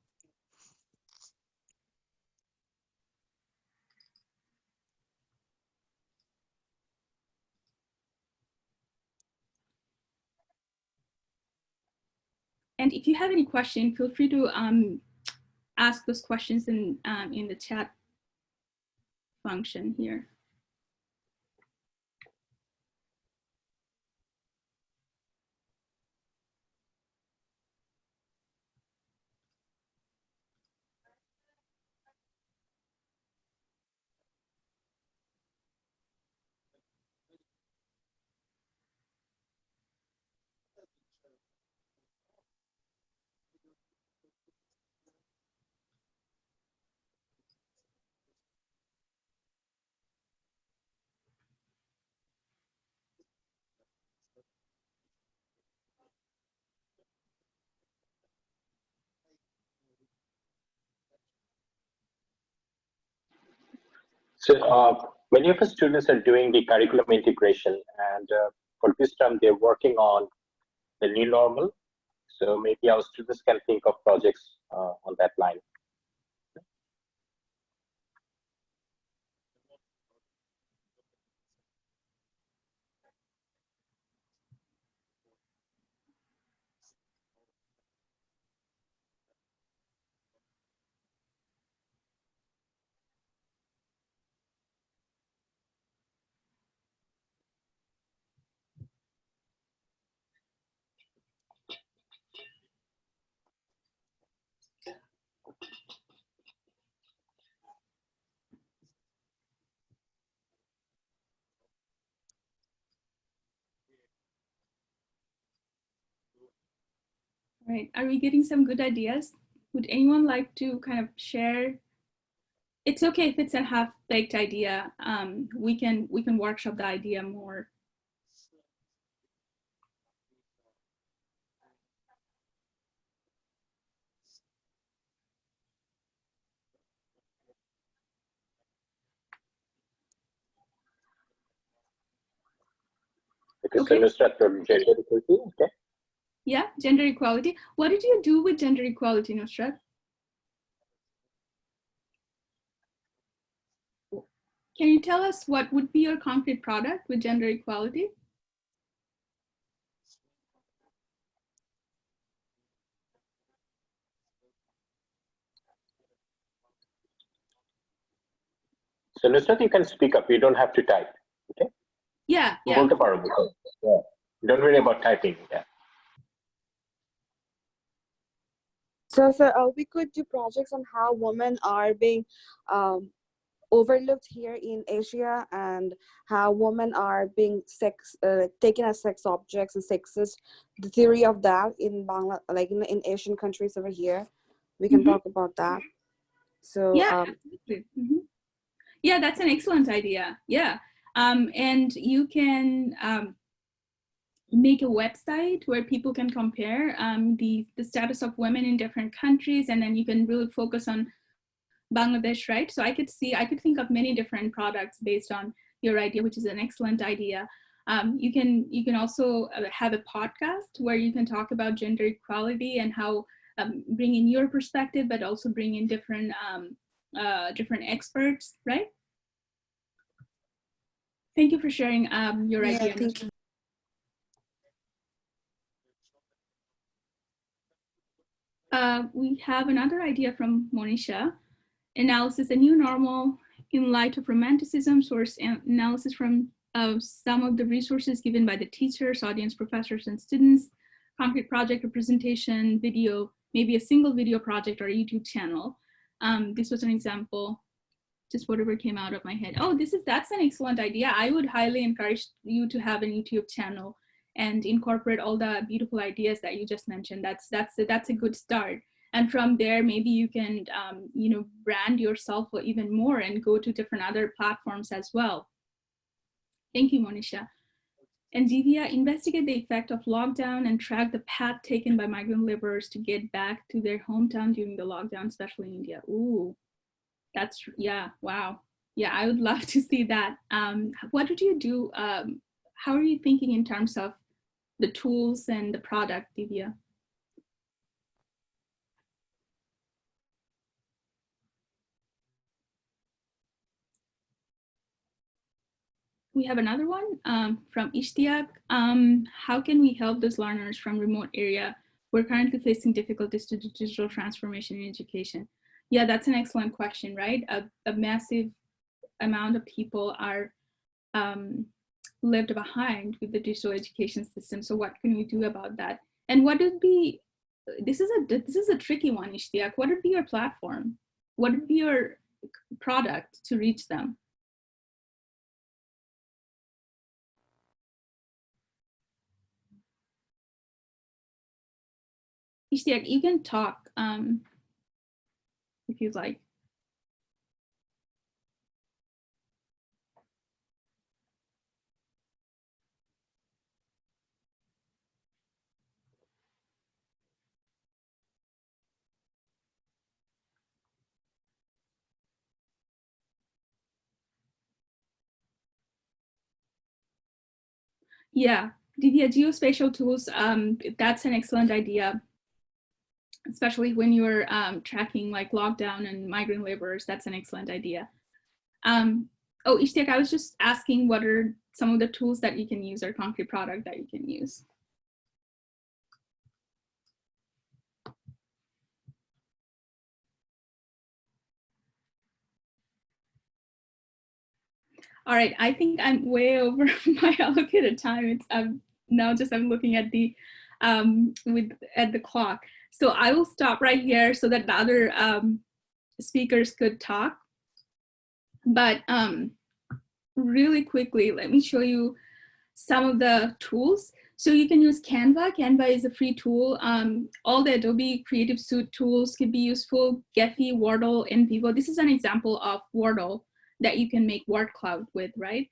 And if you have any question, feel free to ask those questions in the chat function here. So many of our students are doing the curriculum integration, and for this term, they're working on the new normal. So maybe our students can think of projects on that line. Right. Are we getting some good ideas? Would anyone like to kind of share? It's okay if it's a half-baked idea. We can workshop the idea more. Okay. So Nusrat, gender equality, okay. Yeah, gender equality. What did you do with gender equality, Nusrat? Can you tell us what would be your concrete product with gender equality? So Nusrat, you can speak up. You don't have to type. Okay. Yeah. Yeah. Don't worry about typing. Yeah. So we could do projects on how women are being overlooked here in Asia, and how women are being taken as sex objects and sexist. The theory of that in Bangla, like in Asian countries over here, we can talk about that. So yeah, yeah, that's an excellent idea. Yeah, and you can make a website where people can compare the status of women in different countries, and then you can really focus on Bangladesh, right? So I could think of many different products based on your idea, which is an excellent idea. You can also have a podcast where you can talk about gender equality and how bring in your perspective, but also bring in different experts, right? Thank you for sharing your idea. Thank you. We have another idea from Monisha. Analysis, a new normal in light of romanticism, source analysis from some of the resources given by the teachers, audience, professors, and students, concrete project representation, video, maybe a single video project or a YouTube channel. This was an example, just whatever came out of my head. Oh, that's an excellent idea. I would highly encourage you to have a YouTube channel and incorporate all the beautiful ideas that you just mentioned. That's a good start. And from there, maybe you can, brand yourself even more and go to different other platforms as well. Thank you, Monisha. And Divya, investigate the effect of lockdown and track the path taken by migrant laborers to get back to their hometown during the lockdown, especially in India. Ooh, wow. Yeah, I would love to see that. What did you do? How are you thinking in terms of the tools and the product, Divya? We have another one from Ishtiaq. How can we help those learners from remote area who are currently facing difficulties to do digital transformation in education? Yeah, that's an excellent question, right? A massive amount of people are left behind with the digital education system. So what can we do about that? And what would be, this is a tricky one, Ishtiaq. What would be your platform? What would be your product to reach them? Ishtiaq, you can talk if you'd like. Yeah, geospatial tools, that's an excellent idea, especially when you're tracking like lockdown and migrant laborers. That's an excellent idea. Oh, Ishtiaq, I was just asking what are some of the tools that you can use or concrete product that you can use. All right, I think I'm way over my allocated time. It's now just I'm looking at the at the clock. So I will stop right here so that the other speakers could talk. But really quickly, let me show you some of the tools. So you can use Canva. Canva is a free tool. All the Adobe Creative Suite tools can be useful. Gephi, Wordle, and Vivo. This is an example of Wordle that you can make word cloud with, right?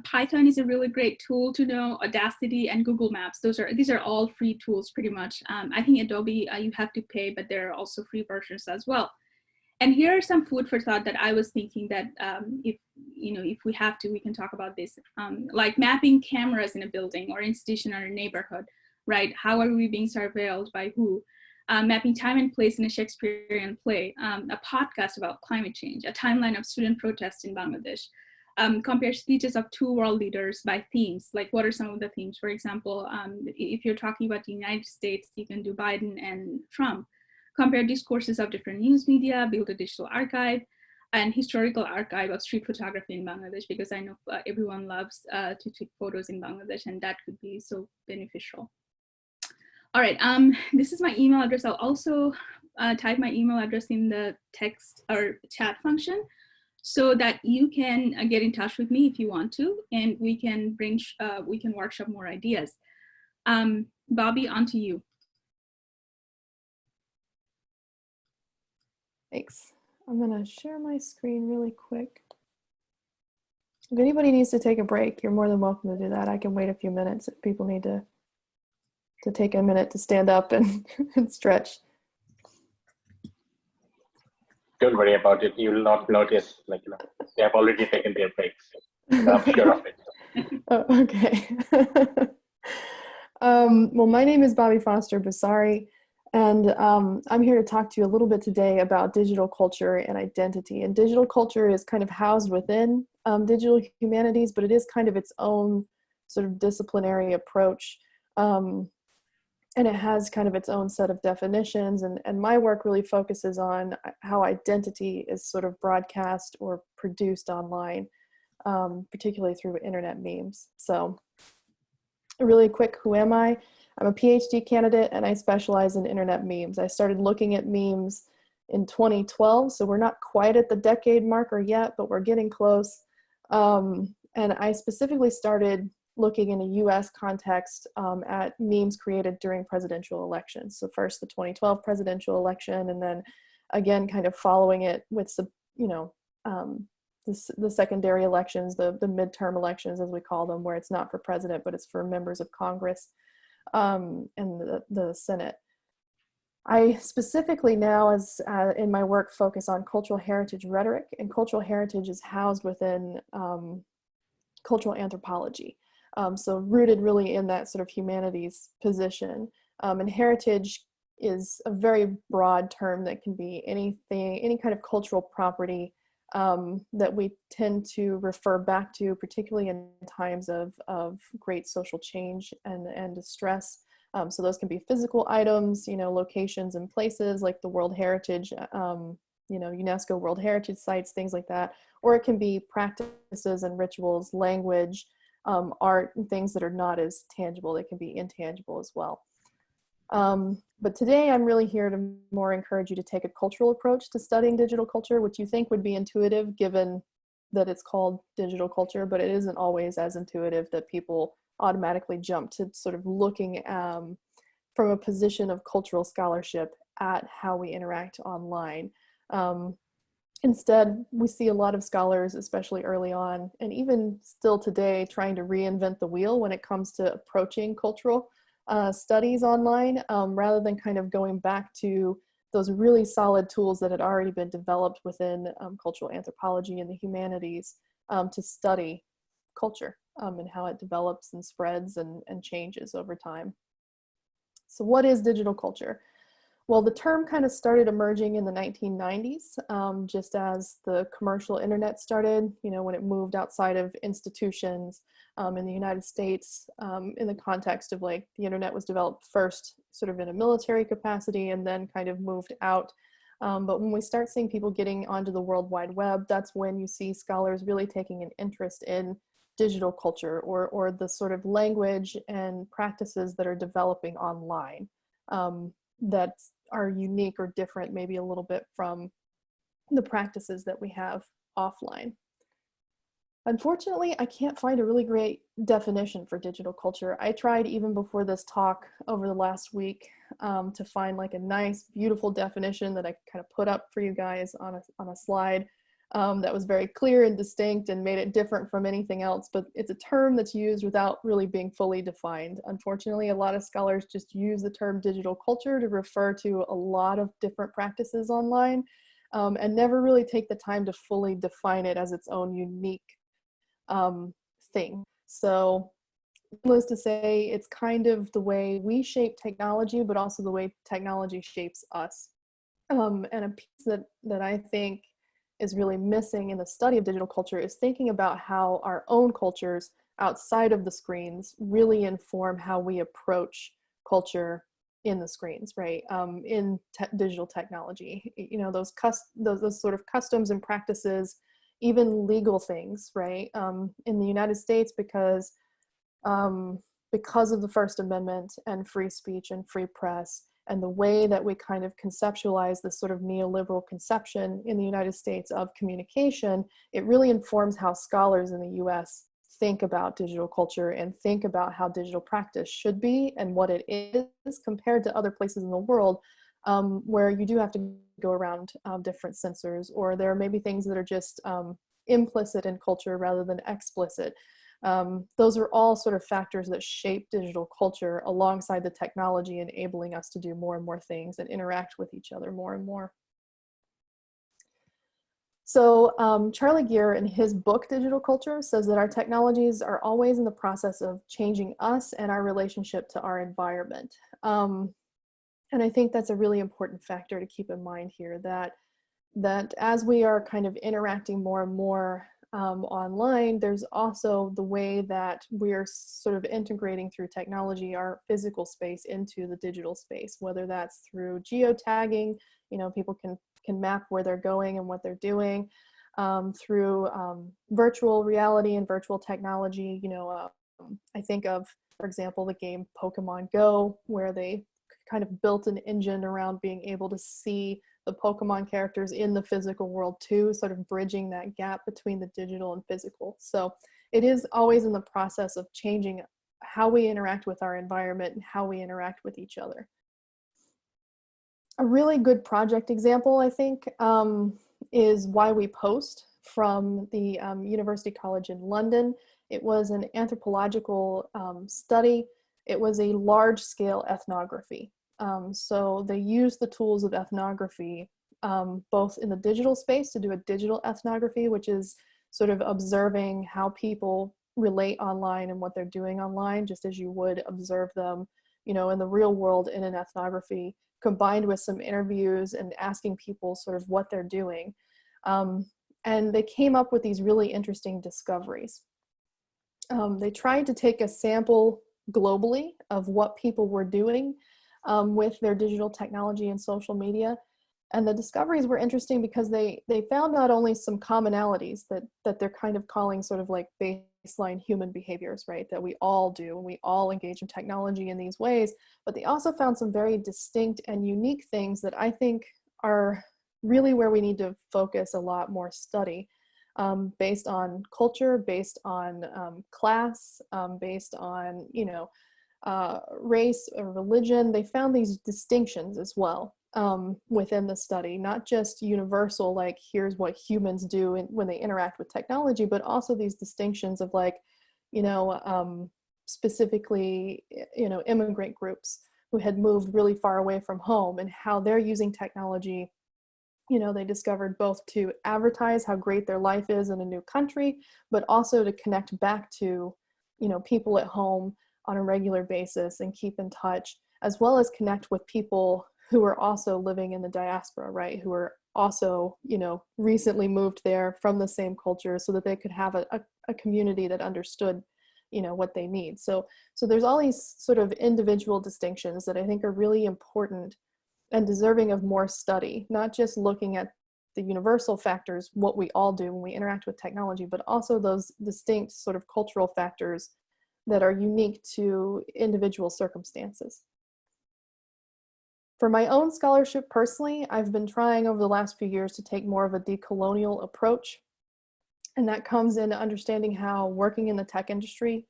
Python is a really great tool to know. Audacity and Google Maps. These are all free tools pretty much. I think Adobe you have to pay, but there are also free versions as well. And here are some food for thought that I was thinking that if we have to, we can talk about this, like mapping cameras in a building or institution or a neighborhood, right? How are we being surveilled by who? Mapping time and place in a Shakespearean play, a podcast about climate change, a timeline of student protests in Bangladesh, compare speeches of two world leaders by themes, like what are some of the themes? For example, if you're talking about the United States, you can do Biden and Trump. Compare discourses of different news media, build a digital archive, and historical archive of street photography in Bangladesh, because I know everyone loves to take photos in Bangladesh, and that could be so beneficial. All right, this is my email address. I'll also type my email address in the text or chat function so that you can get in touch with me if you want to, and we can workshop more ideas. Bobbie, on to you. Thanks. I'm gonna share my screen really quick. If anybody needs to take a break, you're more than welcome to do that. I can wait a few minutes if people need to take a minute to stand up and, and stretch. Don't worry about it. You will not notice, they have already taken their breaks. So I'm sure of it. Oh, okay. Well, my name is Bobbie Foster Bhusari, and I'm here to talk to you a little bit today about digital culture and identity. And digital culture is kind of housed within digital humanities, but it is kind of its own sort of disciplinary approach. And it has kind of its own set of definitions. And my work really focuses on how identity is sort of broadcast or produced online, particularly through internet memes. So really quick, who am I? I'm a PhD candidate and I specialize in internet memes. I started looking at memes in 2012, so we're not quite at the decade marker yet, but we're getting close. And I specifically started looking in a US context at memes created during presidential elections. So first the 2012 presidential election, and then again kind of following it with some, the secondary elections, the midterm elections as we call them, where it's not for president, but it's for members of Congress and the Senate. I specifically now, as in my work, focus on cultural heritage rhetoric, and cultural heritage is housed within cultural anthropology. So rooted really in that sort of humanities position. And heritage is a very broad term that can be anything, any kind of cultural property that we tend to refer back to, particularly in times of great social change and distress. So those can be physical items, locations and places like the World Heritage, UNESCO World Heritage sites, things like that. Or it can be practices and rituals, language, art, and things that are not as tangible. They can be intangible as well. But today I'm really here to more encourage you to take a cultural approach to studying digital culture, which you think would be intuitive given that it's called digital culture, but it isn't always as intuitive that people automatically jump to sort of looking from a position of cultural scholarship at how we interact online. Instead, we see a lot of scholars, especially early on, and even still today, trying to reinvent the wheel when it comes to approaching cultural studies online, rather than kind of going back to those really solid tools that had already been developed within cultural anthropology and the humanities to study culture. and how it develops and spreads and changes over time. So what is digital culture? Well, the term kind of started emerging in the 1990s, just as the commercial internet started, you know, when it moved outside of institutions in the United States, in the context of like the internet was developed first sort of in a military capacity and then kind of moved out. But when we start seeing people getting onto the World Wide Web, that's when you see scholars really taking an interest in digital culture or the sort of language and practices that are developing online. That are unique or different maybe a little bit from the practices that we have offline. Unfortunately, I can't find a really great definition for digital culture. I tried even before this talk over the last week to find like a nice, beautiful definition that I kind of put up for you guys on a slide that was very clear and distinct and made it different from anything else, but it's a term that's used without really being fully defined. Unfortunately, a lot of scholars just use the term digital culture to refer to a lot of different practices online and never really take the time to fully define it as its own unique thing. So needless to say, it's kind of the way we shape technology, but also the way technology shapes us. And a piece that I think is really missing in the study of digital culture is thinking about how our own cultures outside of the screens really inform how we approach culture in the screens, right? In digital technology, you know, those sort of customs and practices, even legal things, right? In the United States, because of the First Amendment and free speech and free press, and the way that we kind of conceptualize this sort of neoliberal conception in the United States of communication, it really informs how scholars in the US think about digital culture and think about how digital practice should be and what it is compared to other places in the world where you do have to go around different censors, or there are maybe things that are just implicit in culture rather than explicit. Those are all sort of factors that shape digital culture alongside the technology enabling us to do more and more things and interact with each other more and more. So Charlie Geer in his book, Digital Culture, says that our technologies are always in the process of changing us and our relationship to our environment. And I think that's a really important factor to keep in mind here, that as we are kind of interacting more and more online, there's also the way that we're sort of integrating through technology our physical space into the digital space, whether that's through geotagging, you know, people can map where they're going and what they're doing, through virtual reality and virtual technology. You know, I think of, for example, the game Pokemon Go, where they kind of built an engine around being able to see the Pokemon characters in the physical world too, sort of bridging that gap between the digital and physical. So it is always in the process of changing how we interact with our environment and how we interact with each other. A really good project example, I think, is Why We Post from the University College in London. It was an anthropological study. It was a large-scale ethnography. So they used the tools of ethnography both in the digital space to do a digital ethnography, which is sort of observing how people relate online and what they're doing online, just as you would observe them, you know, in the real world in an ethnography, combined with some interviews and asking people sort of what they're doing. And they came up with these really interesting discoveries. They tried to take a sample globally of what people were doing with their digital technology and social media. And the discoveries were interesting because they found not only some commonalities that they're kind of calling sort of like baseline human behaviors, right, that we all do, and we all engage in technology in these ways, but they also found some very distinct and unique things that I think are really where we need to focus a lot more study, based on culture, based on class, based on, you know, race or religion. They found these distinctions as well within the study, not just universal, like here's what humans do when they interact with technology, but also these distinctions of like, you know, specifically, you know, immigrant groups who had moved really far away from home and how they're using technology. You know, they discovered both to advertise how great their life is in a new country, but also to connect back to people at home on a regular basis and keep in touch, as well as connect with people who are also living in the diaspora, right? Who are also, recently moved there from the same culture, so that they could have a community that understood, what they need. So there's all these sort of individual distinctions that I think are really important and deserving of more study, not just looking at the universal factors, what we all do when we interact with technology, but also those distinct sort of cultural factors that are unique to individual circumstances. For my own scholarship personally, I've been trying over the last few years to take more of a decolonial approach. And that comes in understanding how working in the tech industry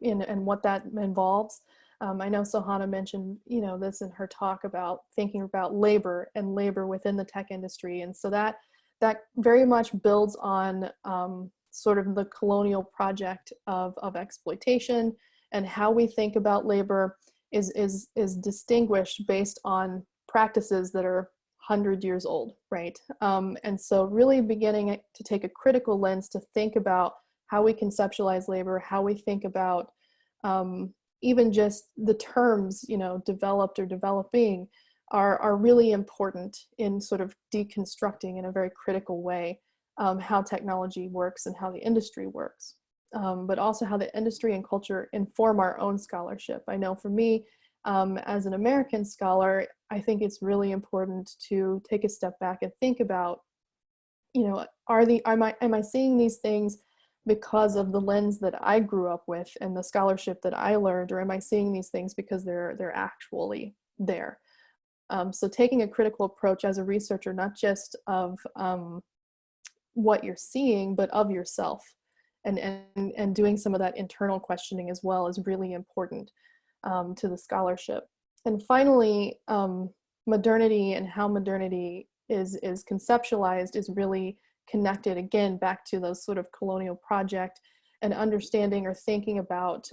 and what that involves. I know Sohana mentioned, this in her talk about thinking about labor and labor within the tech industry. And so that very much builds on sort of the colonial project of exploitation, and how we think about labor is distinguished based on practices that are 100 years old, right? And so really beginning to take a critical lens to think about how we conceptualize labor, how we think about even just the terms, developed or developing are really important in sort of deconstructing in a very critical way how technology works and how the industry works. But also how the industry and culture inform our own scholarship. I know for me, as an American scholar, I think it's really important to take a step back and think about, am I seeing these things because of the lens that I grew up with and the scholarship that I learned, or am I seeing these things because they're actually there? So taking a critical approach as a researcher, not just of what you're seeing, but of yourself. And doing some of that internal questioning as well is really important to the scholarship. And finally, modernity and how modernity is conceptualized is really connected again back to those sort of colonial project and understanding or thinking about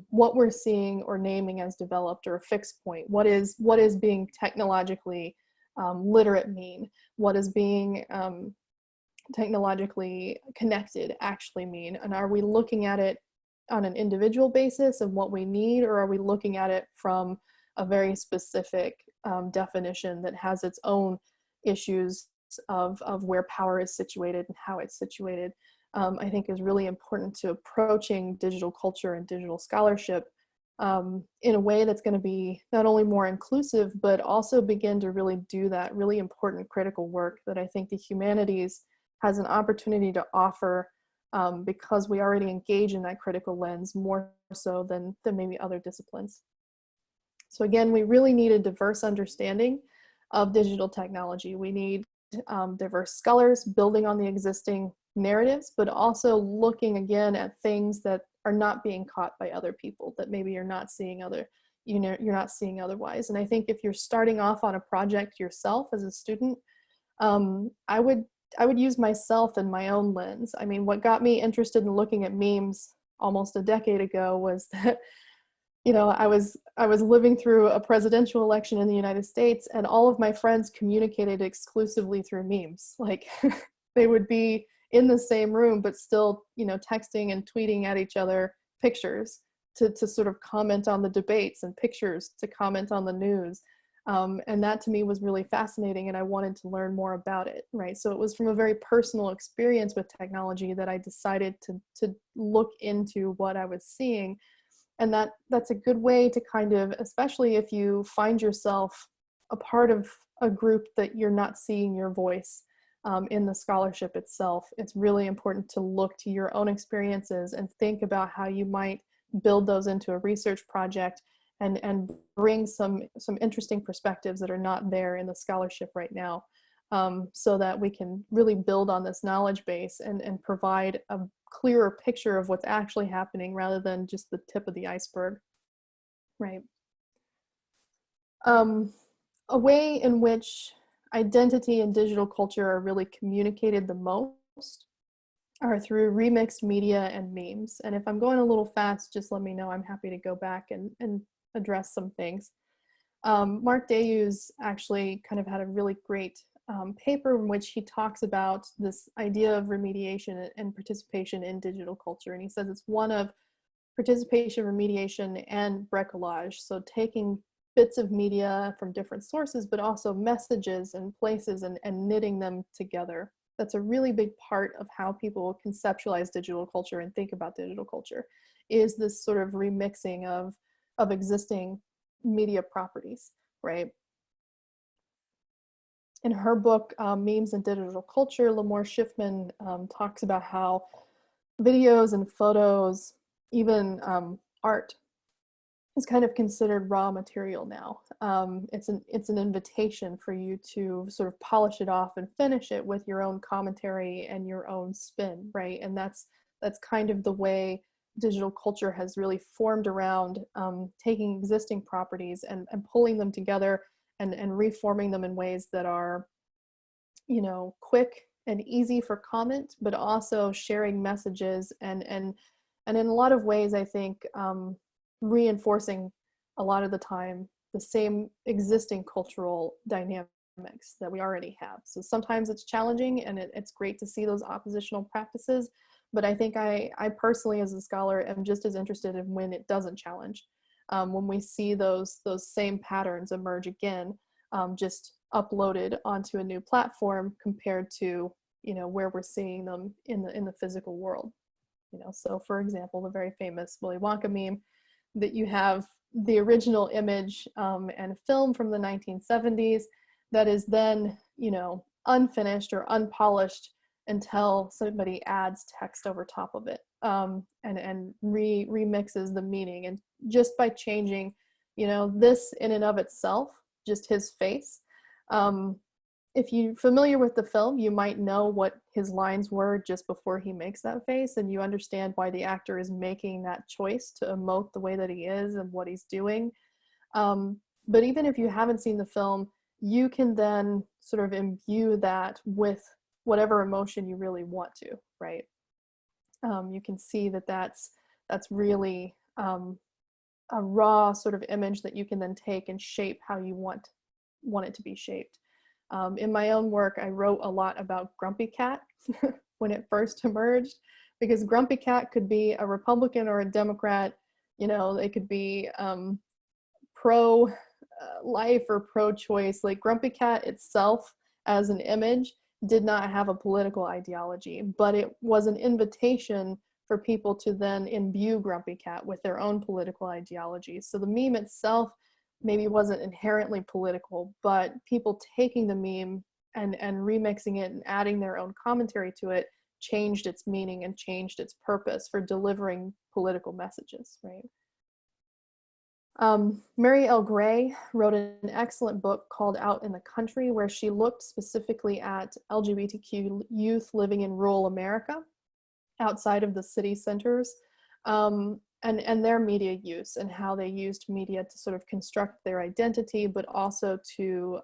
what we're seeing or naming as developed or a fixed point. What is being technologically literate mean? What is being technologically connected actually mean? And are we looking at it on an individual basis of what we need, or are we looking at it from a very specific definition that has its own issues of where power is situated and how it's situated? I think is really important to approaching digital culture and digital scholarship in a way that's going to be not only more inclusive, but also begin to really do that really important critical work that I think the humanities has an opportunity to offer because we already engage in that critical lens more so than maybe other disciplines. So again, we really need a diverse understanding of digital technology. We need diverse scholars building on the existing narratives, but also looking again at things that are not being caught by other people, that maybe you're not seeing you're not seeing otherwise. And I think if you're starting off on a project yourself as a student, I would use myself and my own lens. I mean, what got me interested in looking at memes almost a decade ago was that, I was living through a presidential election in the United States, and all of my friends communicated exclusively through memes. Like they would be in the same room, but still, texting and tweeting at each other pictures to sort of comment on the debates, and pictures to comment on the news. And that to me was really fascinating, and I wanted to learn more about it, right? So it was from a very personal experience with technology that I decided to look into what I was seeing. And that's a good way to kind of, especially if you find yourself a part of a group that you're not seeing your voice in the scholarship itself, it's really important to look to your own experiences and think about how you might build those into a research project and bring some interesting perspectives that are not there in the scholarship right now, so that we can really build on this knowledge base and provide a clearer picture of what's actually happening rather than just the tip of the iceberg, right? A way in which identity and digital culture are really communicated the most are through remixed media and memes. And if I'm going a little fast, just let me know. I'm happy to go back and address some things. Mark Dayus actually kind of had a really great paper in which he talks about this idea of remediation and participation in digital culture. And he says it's one of participation, remediation, and bricolage. So taking bits of media from different sources, but also messages and places and knitting them together. That's a really big part of how people conceptualize digital culture and think about digital culture, is this sort of remixing of existing media properties, right? In her book, Memes and Digital Culture, Limor Schiffman talks about how videos and photos, even art, is kind of considered raw material now. It's an invitation for you to sort of polish it off and finish it with your own commentary and your own spin, right? And that's kind of the way digital culture has really formed around taking existing properties and pulling them together and reforming them in ways that are, you know, quick and easy for comment, but also sharing messages and in a lot of ways, I think, reinforcing a lot of the time the same existing cultural dynamics that we already have. So sometimes it's challenging, and it's great to see those oppositional practices, but I think I personally, as a scholar, am just as interested in when it doesn't challenge. When we see those same patterns emerge again, just uploaded onto a new platform compared to, you know, where we're seeing them in the physical world. You know, so for example, the very famous Willy Wonka meme, that you have the original image and film from the 1970s that is then, you know, unfinished or unpolished until somebody adds text over top of it and remixes the meaning. And just by changing, you know, this in and of itself, just his face. If you're familiar with the film, you might know what his lines were just before he makes that face, and you understand why the actor is making that choice to emote the way that he is and what he's doing. But even if you haven't seen the film, you can then sort of imbue that with whatever emotion you really want to, right? You can see that that's really a raw sort of image that you can then take and shape how you want it to be shaped. In my own work, I wrote a lot about Grumpy Cat when it first emerged, because Grumpy Cat could be a Republican or a Democrat. You know, they could be pro-life or pro-choice. Like, Grumpy Cat itself as an image did not have a political ideology, but it was an invitation for people to then imbue Grumpy Cat with their own political ideology. So the meme itself maybe wasn't inherently political, but people taking the meme and remixing it and adding their own commentary to it changed its meaning and changed its purpose for delivering political messages, right? Mary L. Gray wrote an excellent book called Out in the Country, where she looked specifically at LGBTQ youth living in rural America outside of the city centers. And their media use and how they used media to sort of construct their identity, but also to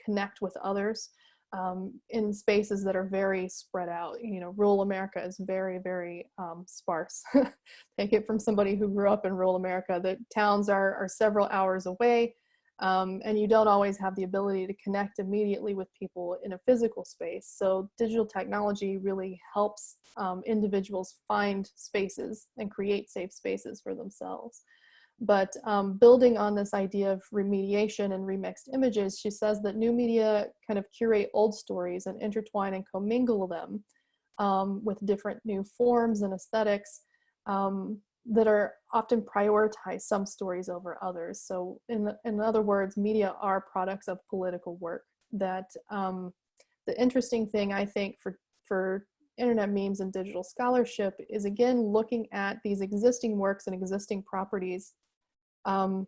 connect with others in spaces that are very spread out. You know, rural America is very, very sparse. Take it from somebody who grew up in rural America. The towns are several hours away, and you don't always have the ability to connect immediately with people in a physical space. So digital technology really helps individuals find spaces and create safe spaces for themselves. But building on this idea of remediation and remixed images, she says that new media kind of curate old stories and intertwine and commingle them with different new forms and aesthetics that are often prioritize some stories over others. So in other words, media are products of political work. That the interesting thing, I think, for internet memes and digital scholarship is, again, looking at these existing works and existing properties and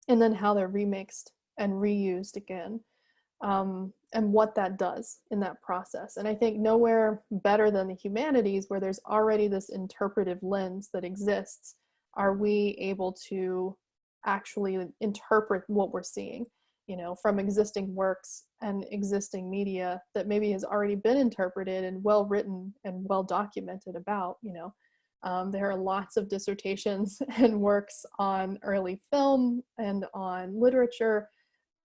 then how they're remixed and reused again, and what that does in that process. And I think nowhere better than the humanities, where there's already this interpretive lens that exists, are we able to actually interpret what we're seeing, you know, from existing works and existing media that maybe has already been interpreted and well written and well documented about, you know. There are lots of dissertations and works on early film and on literature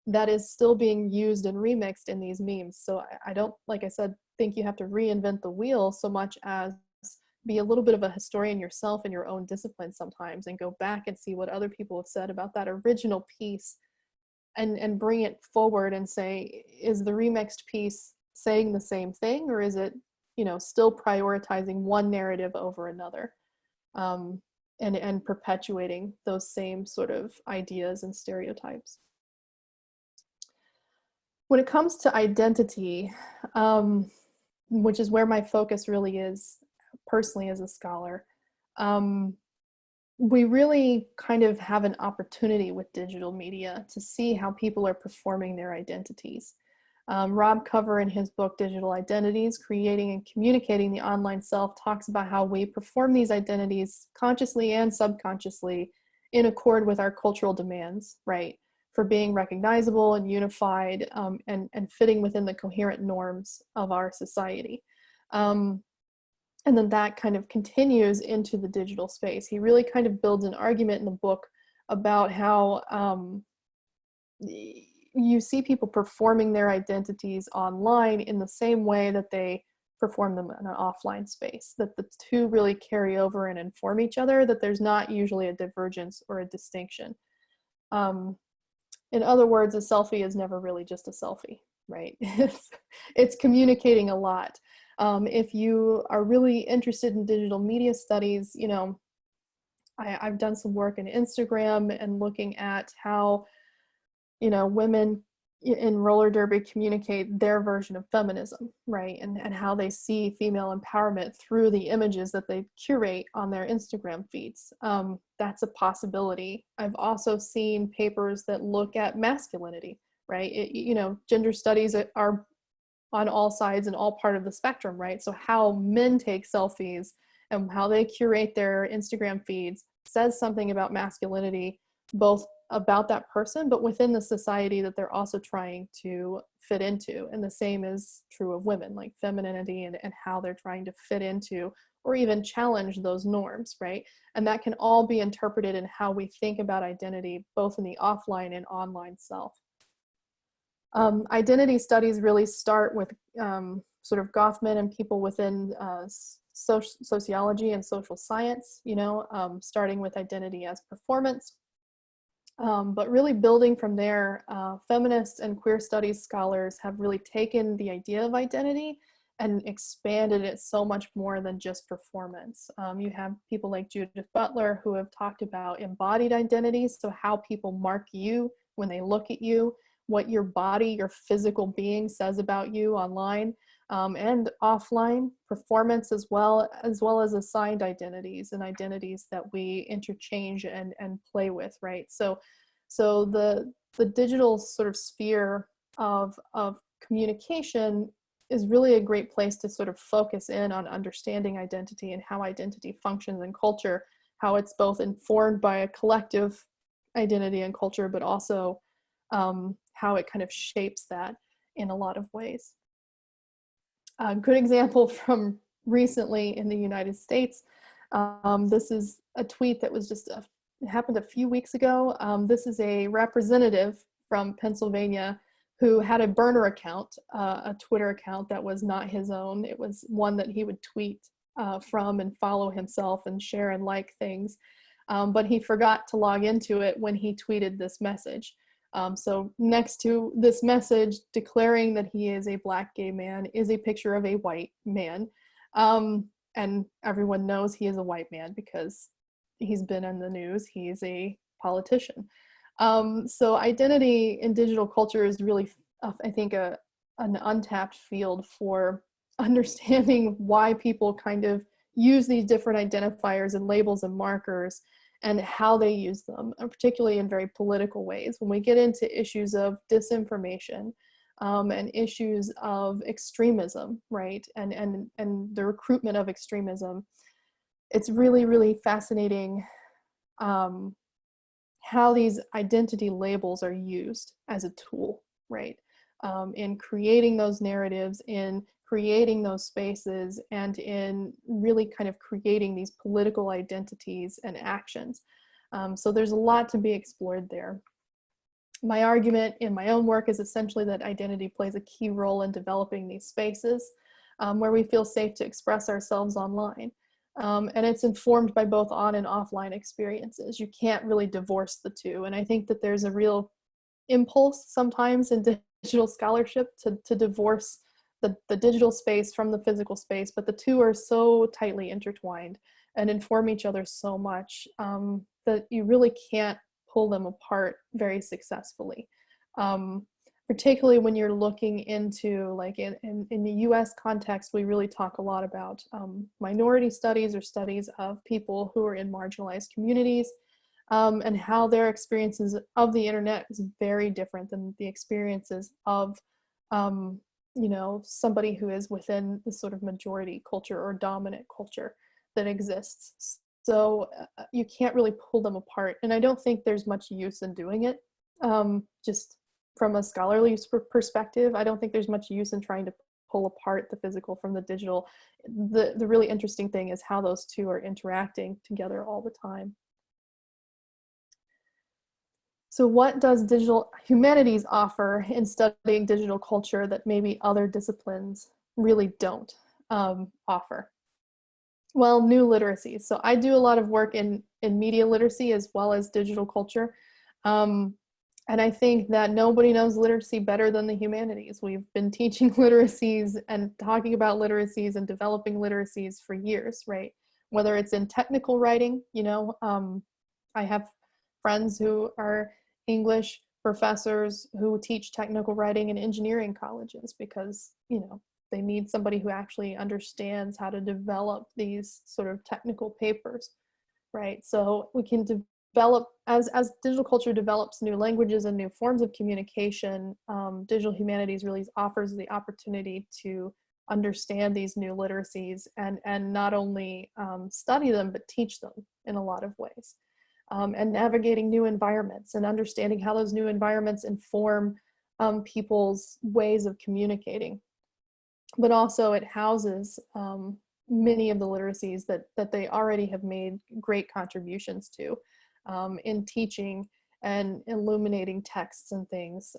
that is still being used and remixed in these memes. So I don't, like I said, think you have to reinvent the wheel so much as be a little bit of a historian yourself in your own discipline sometimes and go back and see what other people have said about that original piece and bring it forward and say, is the remixed piece saying the same thing, or is it, you know, still prioritizing one narrative over another, and perpetuating those same sort of ideas and stereotypes. When it comes to identity, which is where my focus really is personally as a scholar, we really kind of have an opportunity with digital media to see how people are performing their identities. Rob Cover, in his book, Digital Identities, Creating and Communicating the Online Self, talks about how we perform these identities consciously and subconsciously in accord with our cultural demands, right? For being recognizable and unified, and fitting within the coherent norms of our society. And then that kind of continues into the digital space. He really kind of builds an argument in the book about how you see people performing their identities online in the same way that they perform them in an offline space, that the two really carry over and inform each other, that there's not usually a divergence or a distinction. In other words, a selfie is never really just a selfie, right? It's communicating a lot. If you are really interested in digital media studies, you know, I've done some work in Instagram and looking at how, you know, women in roller derby communicate their version of feminism, right? And how they see female empowerment through the images that they curate on their Instagram feeds. That's a possibility. I've also seen papers that look at masculinity, right? You know, gender studies are on all sides and all part of the spectrum, right? So how men take selfies and how they curate their Instagram feeds says something about masculinity, both about that person, but within the society that they're also trying to fit into. And the same is true of women, like femininity and how they're trying to fit into or even challenge those norms, right? And that can all be interpreted in how we think about identity, both in the offline and online self. Identity studies really start with sort of Goffman and people within sociology and social science, you know, starting with identity as performance. But really building from there, feminist and queer studies scholars have really taken the idea of identity and expanded it so much more than just performance. You have people like Judith Butler who have talked about embodied identities, so how people mark you when they look at you, what your body, your physical being says about you online, and offline performance as well as assigned identities and identities that we interchange and play with, right? So the digital sort of sphere of communication is really a great place to sort of focus in on understanding identity and how identity functions in culture, how it's both informed by a collective identity and culture, but also how it kind of shapes that in a lot of ways. A good example from recently in the United States, this is a tweet that was just it happened a few weeks ago. This is a representative from Pennsylvania who had a burner account, a Twitter account that was not his own. It was one that he would tweet from and follow himself and share and like things. But he forgot to log into it when he tweeted this message. So next to this message declaring that he is a Black gay man is a picture of a white man. And everyone knows he is a white man because he's been in the news. He's a politician. So identity in digital culture is really, I think, an untapped field for understanding why people kind of use these different identifiers and labels and markers and how they use them, particularly in very political ways. When we get into issues of disinformation and issues of extremism, right, and the recruitment of extremism, it's really, really fascinating how these identity labels are used as a tool, right, in creating those narratives, in creating those spaces, and in really kind of creating these political identities and actions. So there's a lot to be explored there. My argument in my own work is essentially that identity plays a key role in developing these spaces where we feel safe to express ourselves online. And it's informed by both on and offline experiences. You can't really divorce the two. And I think that there's a real impulse sometimes in digital scholarship to divorce the digital space from the physical space, but the two are so tightly intertwined and inform each other so much that you really can't pull them apart very successfully. Particularly when you're looking into, like in the US context, we really talk a lot about minority studies or studies of people who are in marginalized communities, and how their experiences of the internet is very different than the experiences of you know, somebody who is within the sort of majority culture or dominant culture that exists. So you can't really pull them apart. And I don't think there's much use in doing it. Just from a scholarly perspective, I don't think there's much use in trying to pull apart the physical from the digital. The really interesting thing is how those two are interacting together all the time. So what does digital humanities offer in studying digital culture that maybe other disciplines really don't offer? Well, new literacies. So I do a lot of work in media literacy as well as digital culture. And I think that nobody knows literacy better than the humanities. We've been teaching literacies and talking about literacies and developing literacies for years, right? Whether it's in technical writing, you know, I have friends who are English professors who teach technical writing in engineering colleges because, you know, they need somebody who actually understands how to develop these sort of technical papers, right? So we can develop, as digital culture develops new languages and new forms of communication, digital humanities really offers the opportunity to understand these new literacies and not only study them, but teach them in a lot of ways. And navigating new environments and understanding how those new environments inform people's ways of communicating. But also it houses many of the literacies that they already have made great contributions to in teaching and illuminating texts and things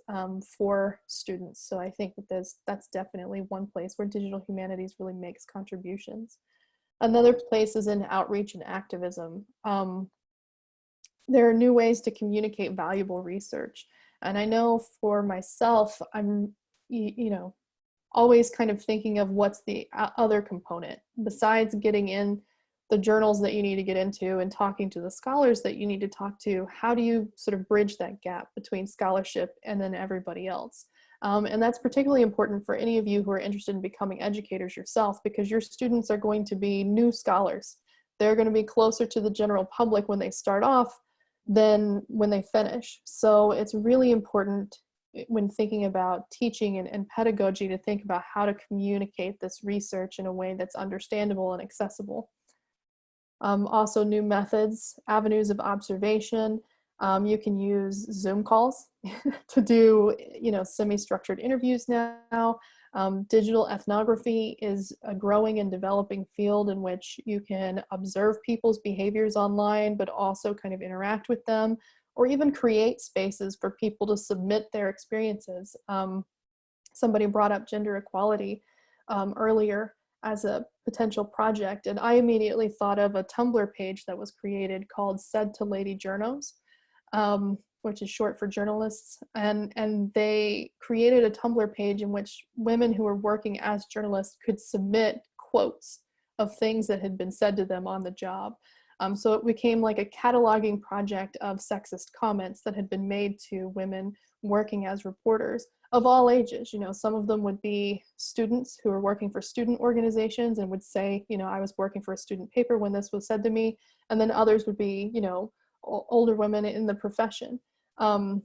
for students. So I think that that's definitely one place where digital humanities really makes contributions. Another place is in outreach and activism. There are new ways to communicate valuable research. And I know for myself, I'm, you know, always kind of thinking of what's the other component besides getting in the journals that you need to get into and talking to the scholars that you need to talk to. How do you sort of bridge that gap between scholarship and then everybody else? And that's particularly important for any of you who are interested in becoming educators yourself, because your students are going to be new scholars. They're going to be closer to the general public when they start off than when they finish. So it's really important when thinking about teaching and pedagogy to think about how to communicate this research in a way that's understandable and accessible. Also new methods, avenues of observation. You can use Zoom calls to do, you know, semi-structured interviews now. Digital ethnography is a growing and developing field in which you can observe people's behaviors online, but also kind of interact with them, or even create spaces for people to submit their experiences. Somebody brought up gender equality earlier as a potential project, and I immediately thought of a Tumblr page that was created called Said to Lady Journos, which is short for journalists, and they created a Tumblr page in which women who were working as journalists could submit quotes of things that had been said to them on the job. So it became like a cataloging project of sexist comments that had been made to women working as reporters of all ages. You know, some of them would be students who were working for student organizations and would say, you know, I was working for a student paper when this was said to me. And then others would be, you know, older women in the profession.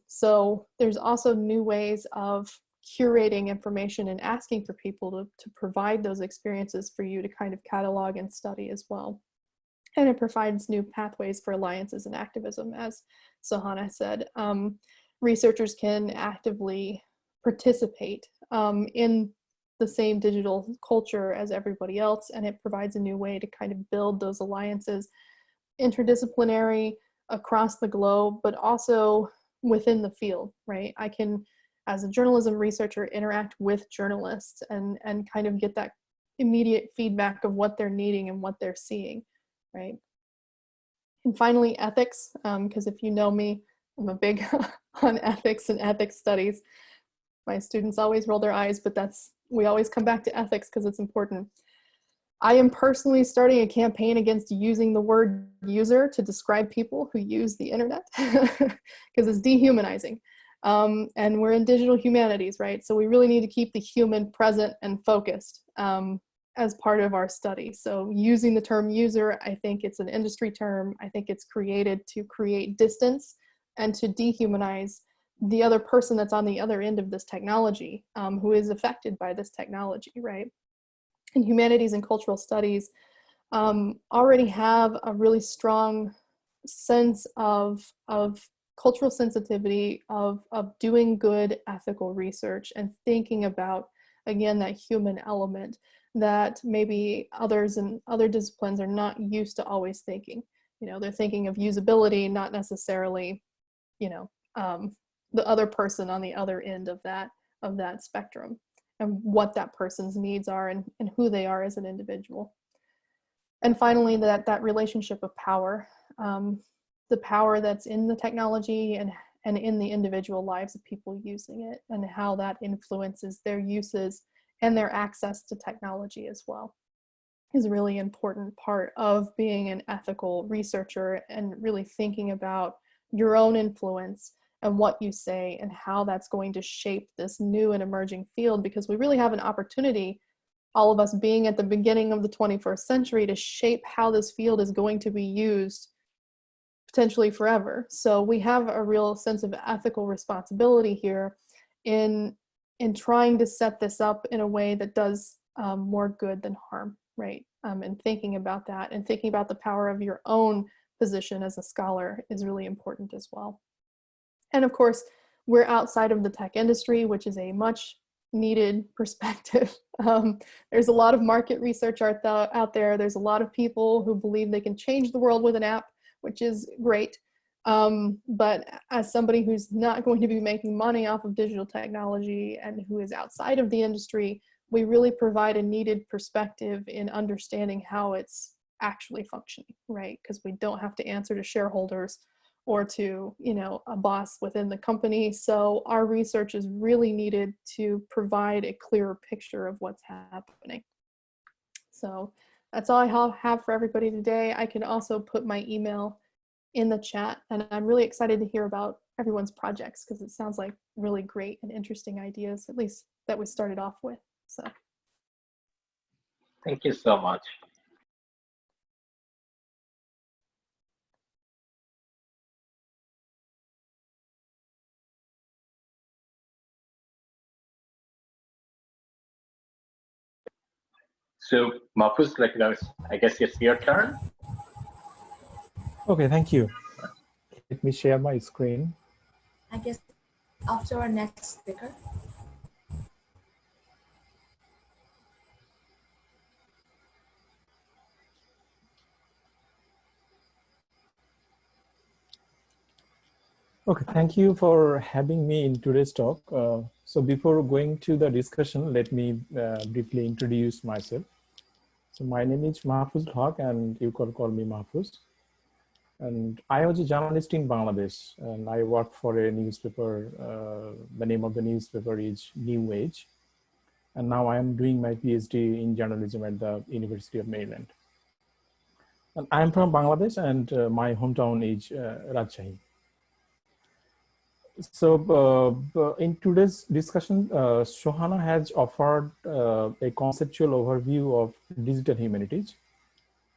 So there's also new ways of curating information and asking for people to provide those experiences for you to kind of catalog and study as well. And it provides new pathways for alliances and activism, as Sohana said. Researchers can actively participate in the same digital culture as everybody else, and it provides a new way to kind of build those alliances, interdisciplinary, across the globe, but also within the field, right? I can, as a journalism researcher, interact with journalists and kind of get that immediate feedback of what they're needing and what they're seeing, right? And finally, ethics, because if you know me, I'm a big on ethics and ethics studies. My students always roll their eyes, but we always come back to ethics because it's important. I am personally starting a campaign against using the word user to describe people who use the internet because it's dehumanizing. And we're in digital humanities, right? So we really need to keep the human present and focused as part of our study. So using the term user, I think it's an industry term. I think it's created to create distance and to dehumanize the other person that's on the other end of this technology, who is affected by this technology, right? And humanities and cultural studies already have a really strong sense of cultural sensitivity, of doing good ethical research and thinking about, again, that human element that maybe others in other disciplines are not used to always thinking. You know, they're thinking of usability, not necessarily, you know, the other person on the other end of that spectrum, and what that person's needs are and who they are as an individual. And finally, that relationship of power, the power that's in the technology and in the individual lives of people using it, and how that influences their uses and their access to technology as well, is a really important part of being an ethical researcher and really thinking about your own influence and what you say and how that's going to shape this new and emerging field, because we really have an opportunity, all of us being at the beginning of the 21st century, to shape how this field is going to be used potentially forever. So we have a real sense of ethical responsibility here in trying to set this up in a way that does more good than harm, right? And thinking about that and thinking about the power of your own position as a scholar is really important as well. And of course, we're outside of the tech industry, which is a much needed perspective. There's a lot of market research out there. There's a lot of people who believe they can change the world with an app, which is great. But as somebody who's not going to be making money off of digital technology and who is outside of the industry, we really provide a needed perspective in understanding how it's actually functioning, right? Because we don't have to answer to shareholders or to, you know, a boss within the company. So our research is really needed to provide a clearer picture of what's happening. So that's all I have for everybody today. I can also put my email in the chat, and I'm really excited to hear about everyone's projects because it sounds like really great and interesting ideas, at least that we started off with. So Thank you so much. So Mahfuz, I guess it's your turn. Okay, thank you. Let me share my screen. I guess after our next speaker. Okay, thank you for having me in today's talk. So before going to the discussion, let me briefly introduce myself. So my name is Mahfuzul Haque, and you can call me Mahfuz. And I was a journalist in Bangladesh, and I worked for a newspaper. The name of the newspaper is New Age. And now I am doing my PhD in journalism at the University of Maryland. And I am from Bangladesh, and my hometown is Rajshahi. So in today's discussion, Sohana has offered a conceptual overview of digital humanities.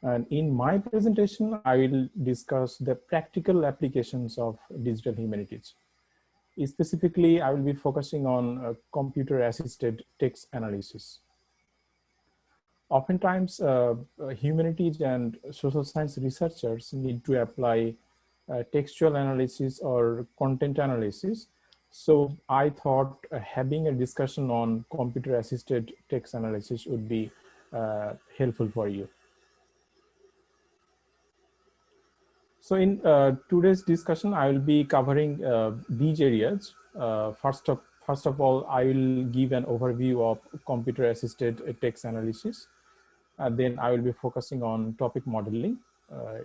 And in my presentation, I will discuss the practical applications of digital humanities. Specifically, I will be focusing on computer-assisted text analysis. Oftentimes, humanities and social science researchers need to apply textual analysis or content analysis. So I thought having a discussion on computer-assisted text analysis would be helpful for you. So in today's discussion, I will be covering these areas. First first of all, I will give an overview of computer-assisted text analysis. Then I will be focusing on topic modeling.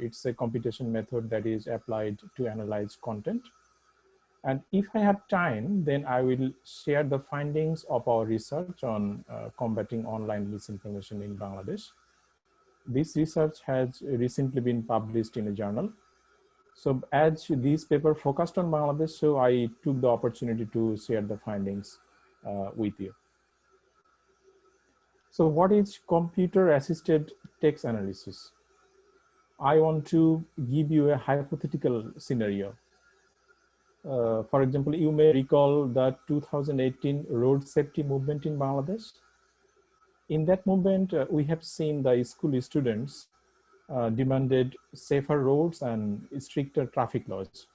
It's a computation method that is applied to analyze content. And if I have time, then I will share the findings of our research on combating online misinformation in Bangladesh. This research has recently been published in a journal. So as this paper focused on Bangladesh, so I took the opportunity to share the findings with you. So what is computer-assisted text analysis? I want to give you a hypothetical scenario. For example, you may recall the 2018 road safety movement in Bangladesh. In that movement, we have seen the school students demanded safer roads and stricter traffic laws.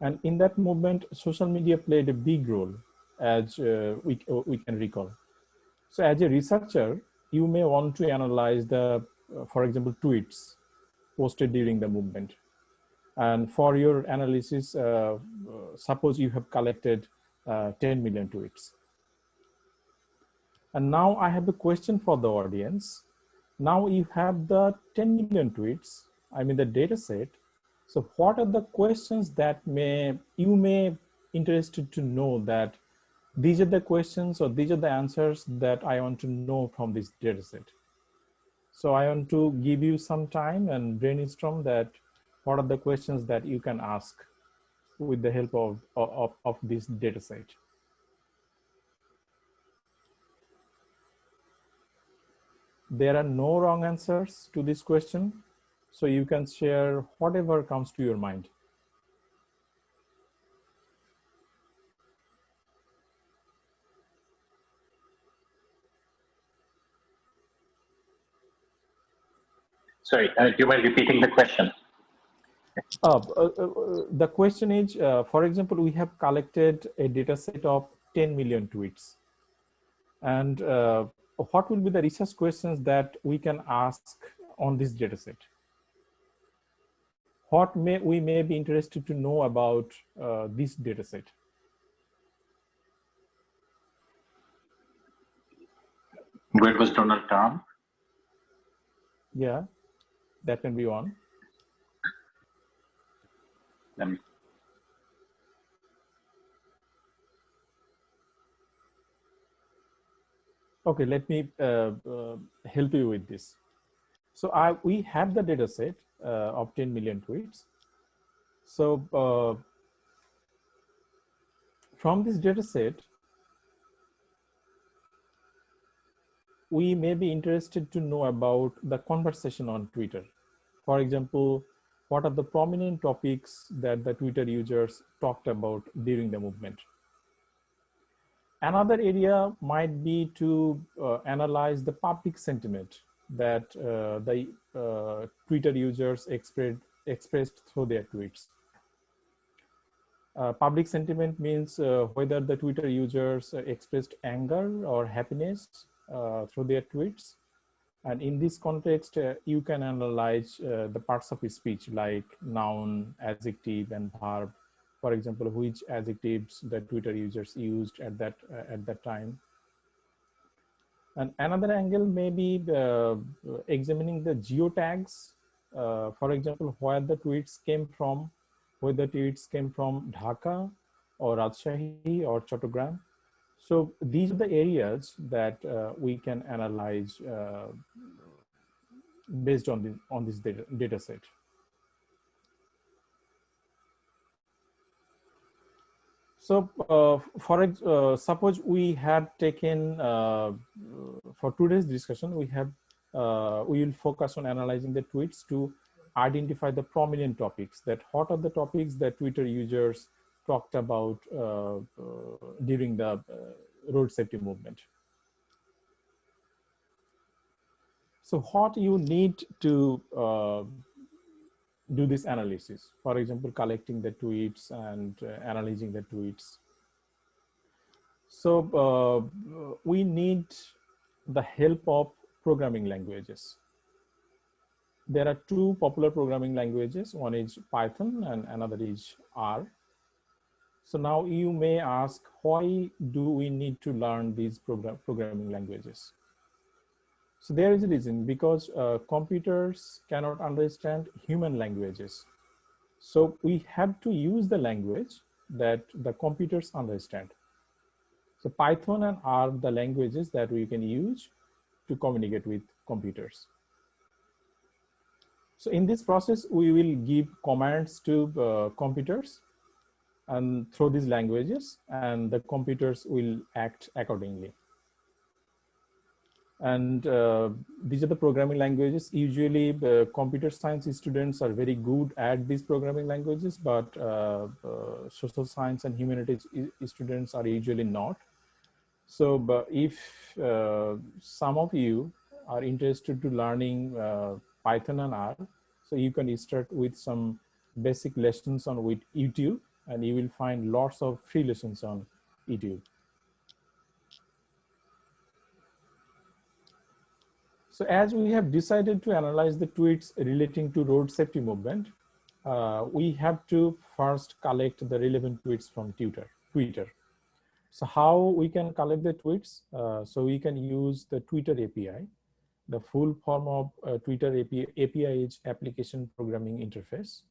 And in that movement, social media played a big role, as we can recall. So as a researcher, you may want to analyze the, for example, tweets posted during the movement. And for your analysis, suppose you have collected 10 million tweets. And now I have a question for the audience. Now you have the 10 million tweets, I mean the data set. So what are the questions that you may interested to know that these are the questions or these are the answers that I want to know from this data set? So I want to give you some time and brainstorm that what are the questions that you can ask with the help of this data set. There are no wrong answers to this question, so you can share whatever comes to your mind. Sorry, do you mind repeating the question? The question is, for example, we have collected a data set of 10 million tweets. And what will be the research questions that we can ask on this data set? What we may be interested to know about this data set? Where was Donald Trump? Yeah, that can be one. Okay, let me help you with this. So we have the data set of 10 million tweets. So from this data set, we may be interested to know about the conversation on Twitter. For example, what are the prominent topics that the Twitter users talked about during the movement? Another area might be to analyze the public sentiment that the Twitter users expressed through their tweets. Public sentiment means whether the Twitter users expressed anger or happiness through their tweets. And in this context, you can analyze the parts of speech like noun, adjective, and verb. For example, which adjectives the Twitter users used at that time. And another angle may be examining the geotags. For example, where the tweets came from, whether tweets came from Dhaka or Rajshahi or Chattogram. So these are the areas that we can analyze based on this data set. So suppose we have taken, for today's discussion, we will focus on analyzing the tweets to identify the prominent topics, that what are the topics that Twitter users talked about during the road safety movement. So what you need to do this analysis, for example, collecting the tweets and analyzing the tweets. So we need the help of programming languages. There are two popular programming languages. One is Python and another is R. So now you may ask, why do we need to learn these programming languages? So there is a reason, because computers cannot understand human languages. So we have to use the language that the computers understand. So Python and R are the languages that we can use to communicate with computers. So in this process, we will give commands to computers and through these languages, and the computers will act accordingly. And these are the programming languages. Usually computer science students are very good at these programming languages, but social science and humanities students are usually not. So but if some of you are interested to learning Python and R, so you can start with some basic lessons on with YouTube, and you will find lots of free lessons on YouTube. So as we have decided to analyze the tweets relating to road safety movement, we have to first collect the relevant tweets from Twitter. So how we can collect the tweets? So we can use the Twitter API. The full form of Twitter API is Application Programming Interface.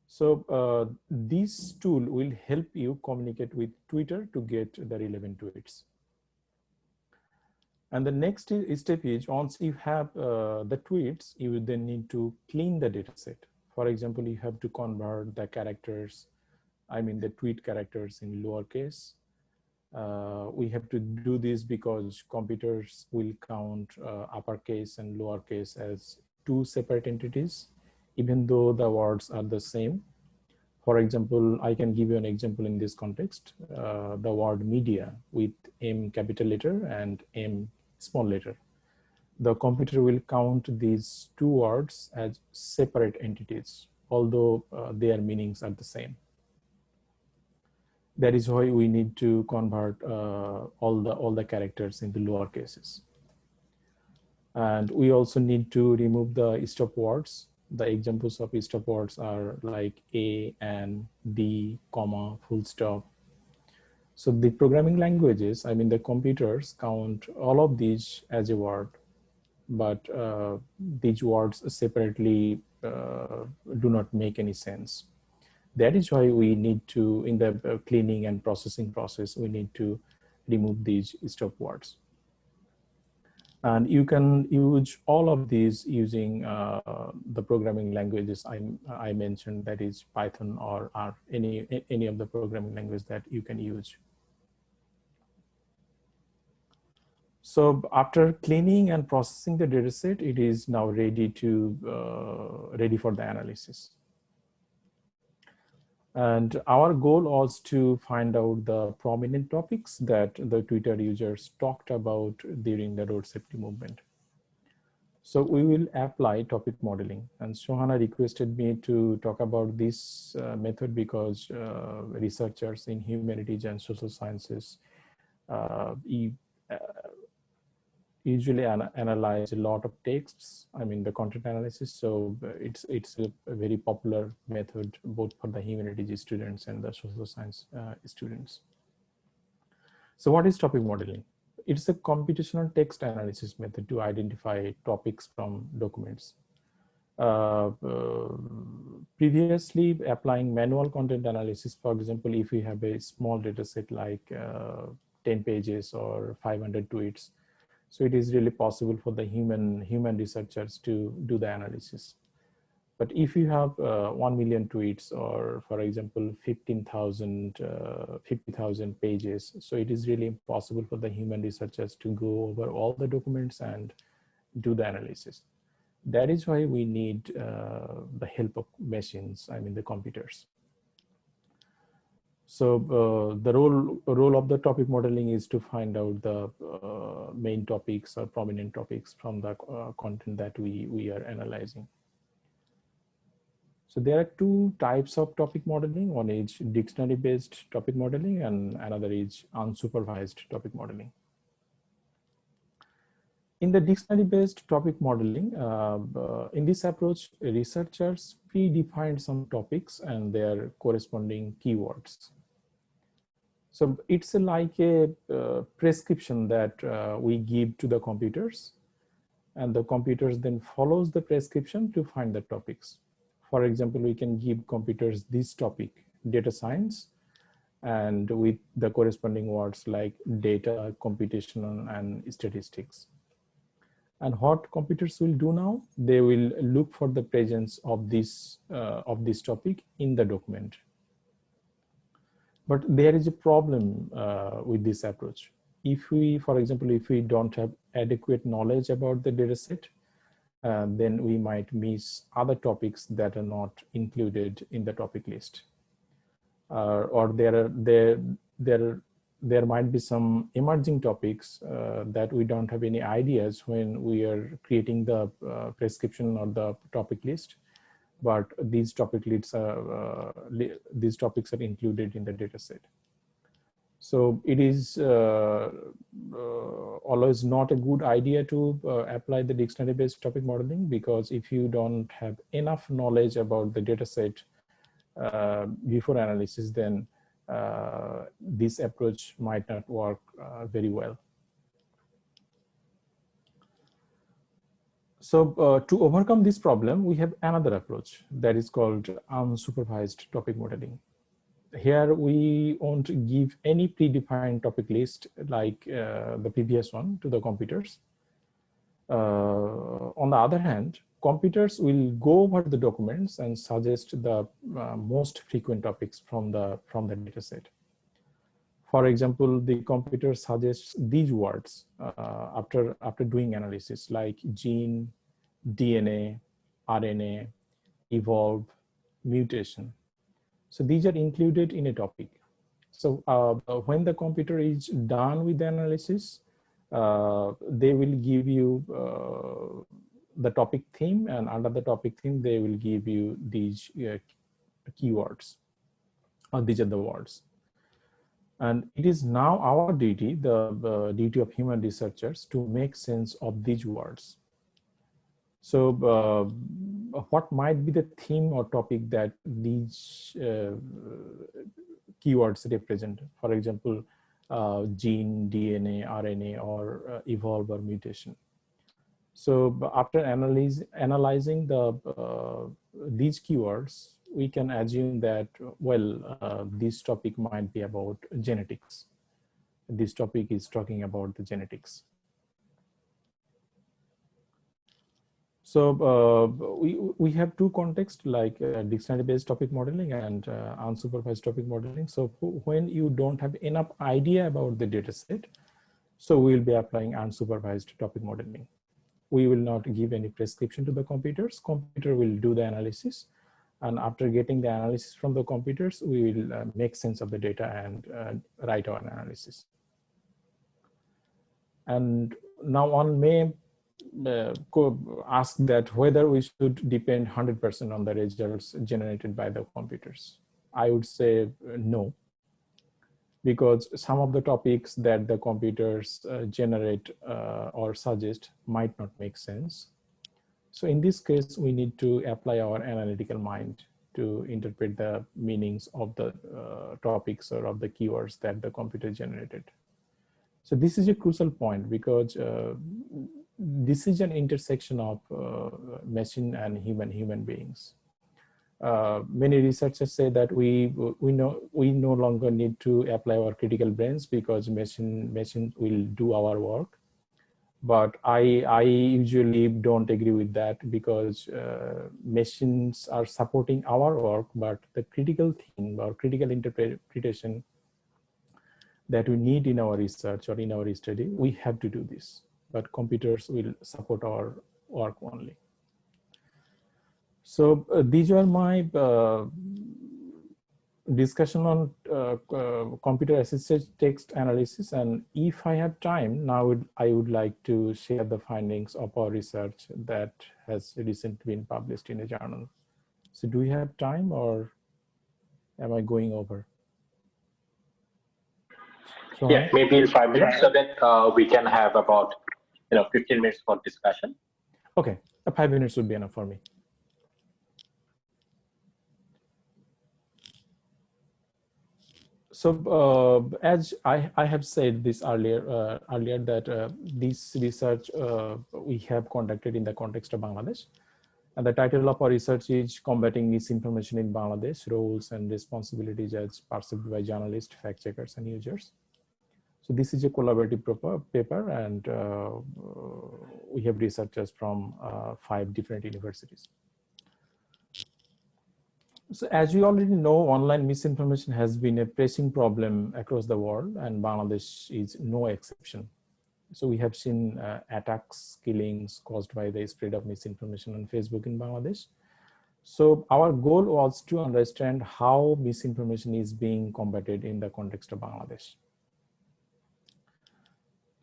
So this tool will help you communicate with Twitter to get the relevant tweets. And the next step is, once you have the tweets, you will then need to clean the data set. For example, you have to convert the characters, the tweet characters in lowercase. We have to do this because computers will count uppercase and lowercase as two separate entities, even though the words are the same. For example, I can give you an example in this context. The word media with M capital letter and M small letter. The computer will count these two words as separate entities, although their meanings are the same. That is why we need to convert all the characters into lower cases. And we also need to remove the stop words. The examples of stop words are like A and D, comma, full stop. So the programming languages, the computers count all of these as a word, but these words separately do not make any sense. That is why we need to, in the cleaning and processing process, we need to remove these stop words. And you can use all of these using the programming languages I mentioned, that is Python or R, any of the programming language that you can use. So after cleaning and processing the dataset, it is now ready for the analysis. And our goal was to find out the prominent topics that the Twitter users talked about during the road safety movement. So we will apply topic modeling, and Sohana requested me to talk about this method because researchers in humanities and social sciences usually analyze a lot of texts, the content analysis. So it's a very popular method both for the humanities students and the social science students. So what is topic modeling? It's a computational text analysis method to identify topics from documents. Previously, applying manual content analysis, for example, if we have a small data set like 10 pages or 500 tweets, so it is really possible for the human researchers to do the analysis. But if you have 1 million tweets, or for example, 50,000 pages, so it is really impossible for the human researchers to go over all the documents and do the analysis. That is why we need the help of machines, the computers. So the role of the topic modeling is to find out the main topics or prominent topics from the content that we are analyzing. So there are two types of topic modeling. One is dictionary-based topic modeling, and another is unsupervised topic modeling. In the dictionary-based topic modeling, in this approach, researchers predefine some topics and their corresponding keywords. So it's like a prescription that we give to the computers, and the computers then follows the prescription to find the topics. For example, we can give computers this topic, data science, and with the corresponding words like data, computational, and statistics. And what computers will do now, they will look for the presence of this topic in the document. But there is a problem with this approach. If we, for example, if we don't have adequate knowledge about the data set, then we might miss other topics that are not included in the topic list. Or there might be some emerging topics that we don't have any ideas when we are creating the prescription or the topic list, but these topic lists are these topics are included in the data set. So it is always not a good idea to apply the dictionary-based topic modeling, because if you don't have enough knowledge about the data set before analysis, then this approach might not work very well. So to overcome this problem, we have another approach that is called unsupervised topic modeling. Here we won't give any predefined topic list like the previous one to the computers. On the other hand, computers will go over the documents and suggest the most frequent topics from the data set. For example, the computer suggests these words after doing analysis, like gene, DNA, RNA, evolve, mutation. So these are included in a topic. So when the computer is done with the analysis, they will give you the topic theme, and under the topic theme, they will give you these keywords, or these are the words. And it is now our duty, the duty of human researchers, to make sense of these words. So what might be the theme or topic that these keywords represent? For example, gene, DNA, RNA, or evolve or mutation. So after analyzing these keywords, we can assume that, well, this topic might be about genetics. This topic is talking about the genetics. So we have two contexts, like dictionary-based topic modeling and unsupervised topic modeling. So when you don't have enough idea about the data set, so we will be applying unsupervised topic modeling. We will not give any prescription to the computers. Computer will do the analysis. And after getting the analysis from the computers, we will make sense of the data and write our analysis. And now one may ask that whether we should depend 100% on the results generated by the computers. I would say no, because some of the topics that the computers generate or suggest might not make sense. So in this case, we need to apply our analytical mind to interpret the meanings of the topics or of the keywords that the computer generated. So this is a crucial point, because this is an intersection of machine and human beings. Many researchers say that we no longer need to apply our critical brains because machine will do our work. But I usually don't agree with that, because machines are supporting our work, but the critical thing or critical interpretation that we need in our research or in our study, we have to do this, but computers will support our work only. So these are my discussion on computer-assisted text analysis, and if I have time now, I would like to share the findings of our research that has recently been published in a journal. So do we have time, or am I going over? Sohana? Yeah, maybe in 5 minutes, so that we can have about 15 minutes for discussion. Okay, 5 minutes would be enough for me. As I have said this earlier, that this research we have conducted in the context of Bangladesh. And the title of our research is Combating Misinformation in Bangladesh, Roles and Responsibilities as Perceived by Journalists, Fact Checkers, and Users. So this is a collaborative paper, and we have researchers from 5 different universities. So as we already know, online misinformation has been a pressing problem across the world, and Bangladesh is no exception. So we have seen attacks, killings caused by the spread of misinformation on Facebook in Bangladesh. So our goal was to understand how misinformation is being combated in the context of Bangladesh.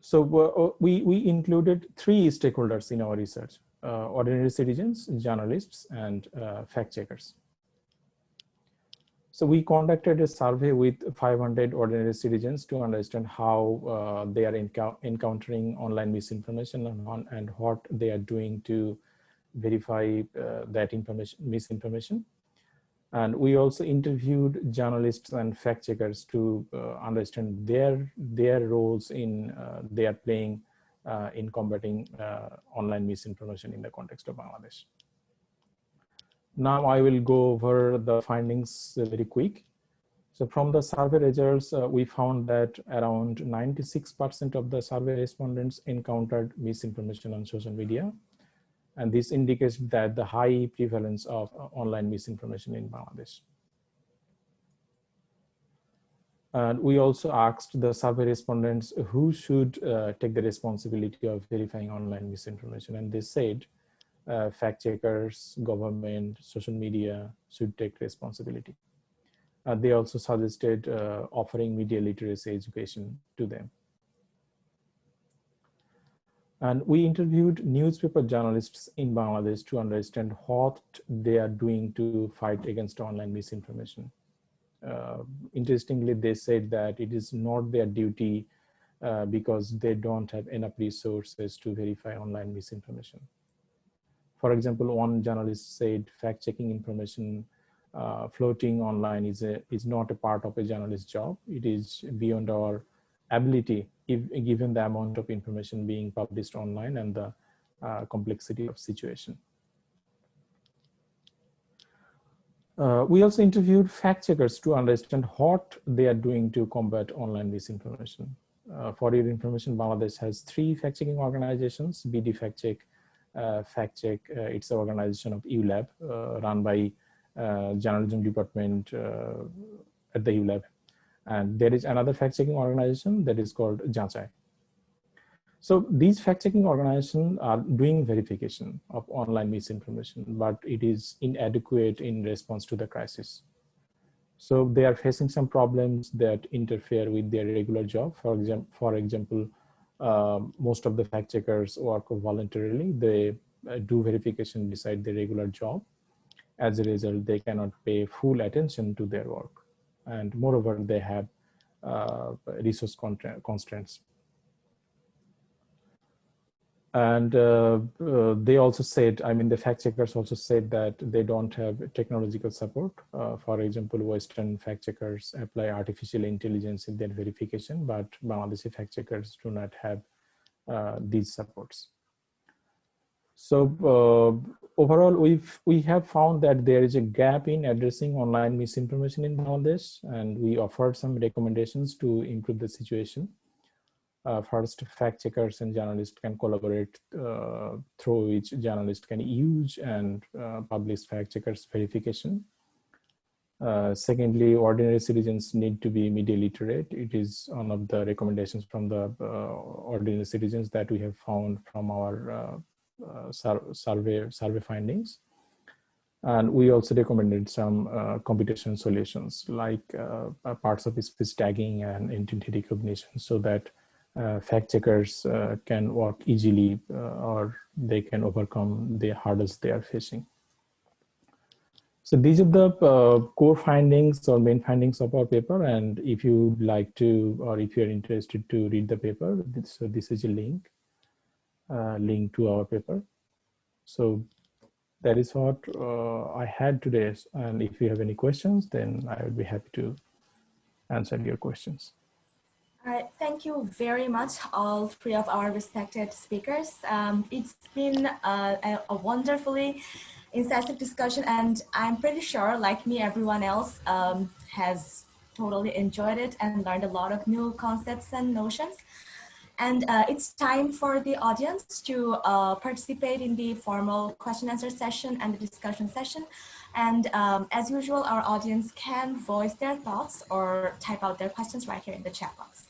So we included 3 stakeholders in our research: ordinary citizens, journalists, and fact checkers. So we conducted a survey with 500 ordinary citizens to understand how they are encountering online misinformation and what they are doing to verify that misinformation. And we also interviewed journalists and fact checkers to understand their roles in they are playing in combating online misinformation in the context of Bangladesh. Now I will go over the findings very quick. So from the survey results, we found that around 96% of the survey respondents encountered misinformation on social media. And this indicates that the high prevalence of online misinformation in Bangladesh. And we also asked the survey respondents who should take the responsibility of verifying online misinformation. And they said fact checkers, government, social media should take responsibility. They also suggested offering media literacy education to them. And we interviewed newspaper journalists in Bangladesh to understand what they are doing to fight against online misinformation. Interestingly, they said that it is not their duty because they don't have enough resources to verify online misinformation. For example, one journalist said fact-checking information floating online is not a part of a journalist's job. It is beyond our ability, given the amount of information being published online and the complexity of situation. We also interviewed fact checkers to understand what they are doing to combat online misinformation. For your information, Bangladesh has 3 fact-checking organizations: BD Fact Check, it's an organization of ULAB run by journalism department at the ULAB. And there is another fact-checking organization that is called Janchai. So these fact-checking organizations are doing verification of online misinformation, but it is inadequate in response to the crisis. So they are facing some problems that interfere with their regular job. For example, most of the fact checkers work voluntarily. They do verification beside their regular job. As a result, they cannot pay full attention to their work. And moreover, they have resource constraints. And they also said, I mean, the fact checkers also said that they don't have technological support. For example, Western fact checkers apply artificial intelligence in their verification, but Bangladeshi fact checkers do not have these supports. So overall, we have found that there is a gap in addressing online misinformation in Bangladesh, and we offered some recommendations to improve the situation. First, fact checkers and journalists can collaborate through which journalists can use and publish fact checkers verification. Secondly, ordinary citizens need to be media literate. It is one of the recommendations from the ordinary citizens that we have found from our survey findings. And we also recommended some computation solutions like parts of speech tagging and entity recognition, so that fact checkers can work easily or they can overcome the hurdles they are facing. So these are the core findings or main findings of our paper. And if you'd like to, or if you're interested to read the paper, so this is a link to our paper. So that is what I had today. And if you have any questions, then I would be happy to answer your questions. Thank you very much, all three of our respected speakers. It's been a wonderfully incisive discussion, and I'm pretty sure, like me, everyone else has totally enjoyed it and learned a lot of new concepts and notions. And it's time for the audience to participate in the formal question answer session and the discussion session. And as usual, our audience can voice their thoughts or type out their questions right here in the chat box.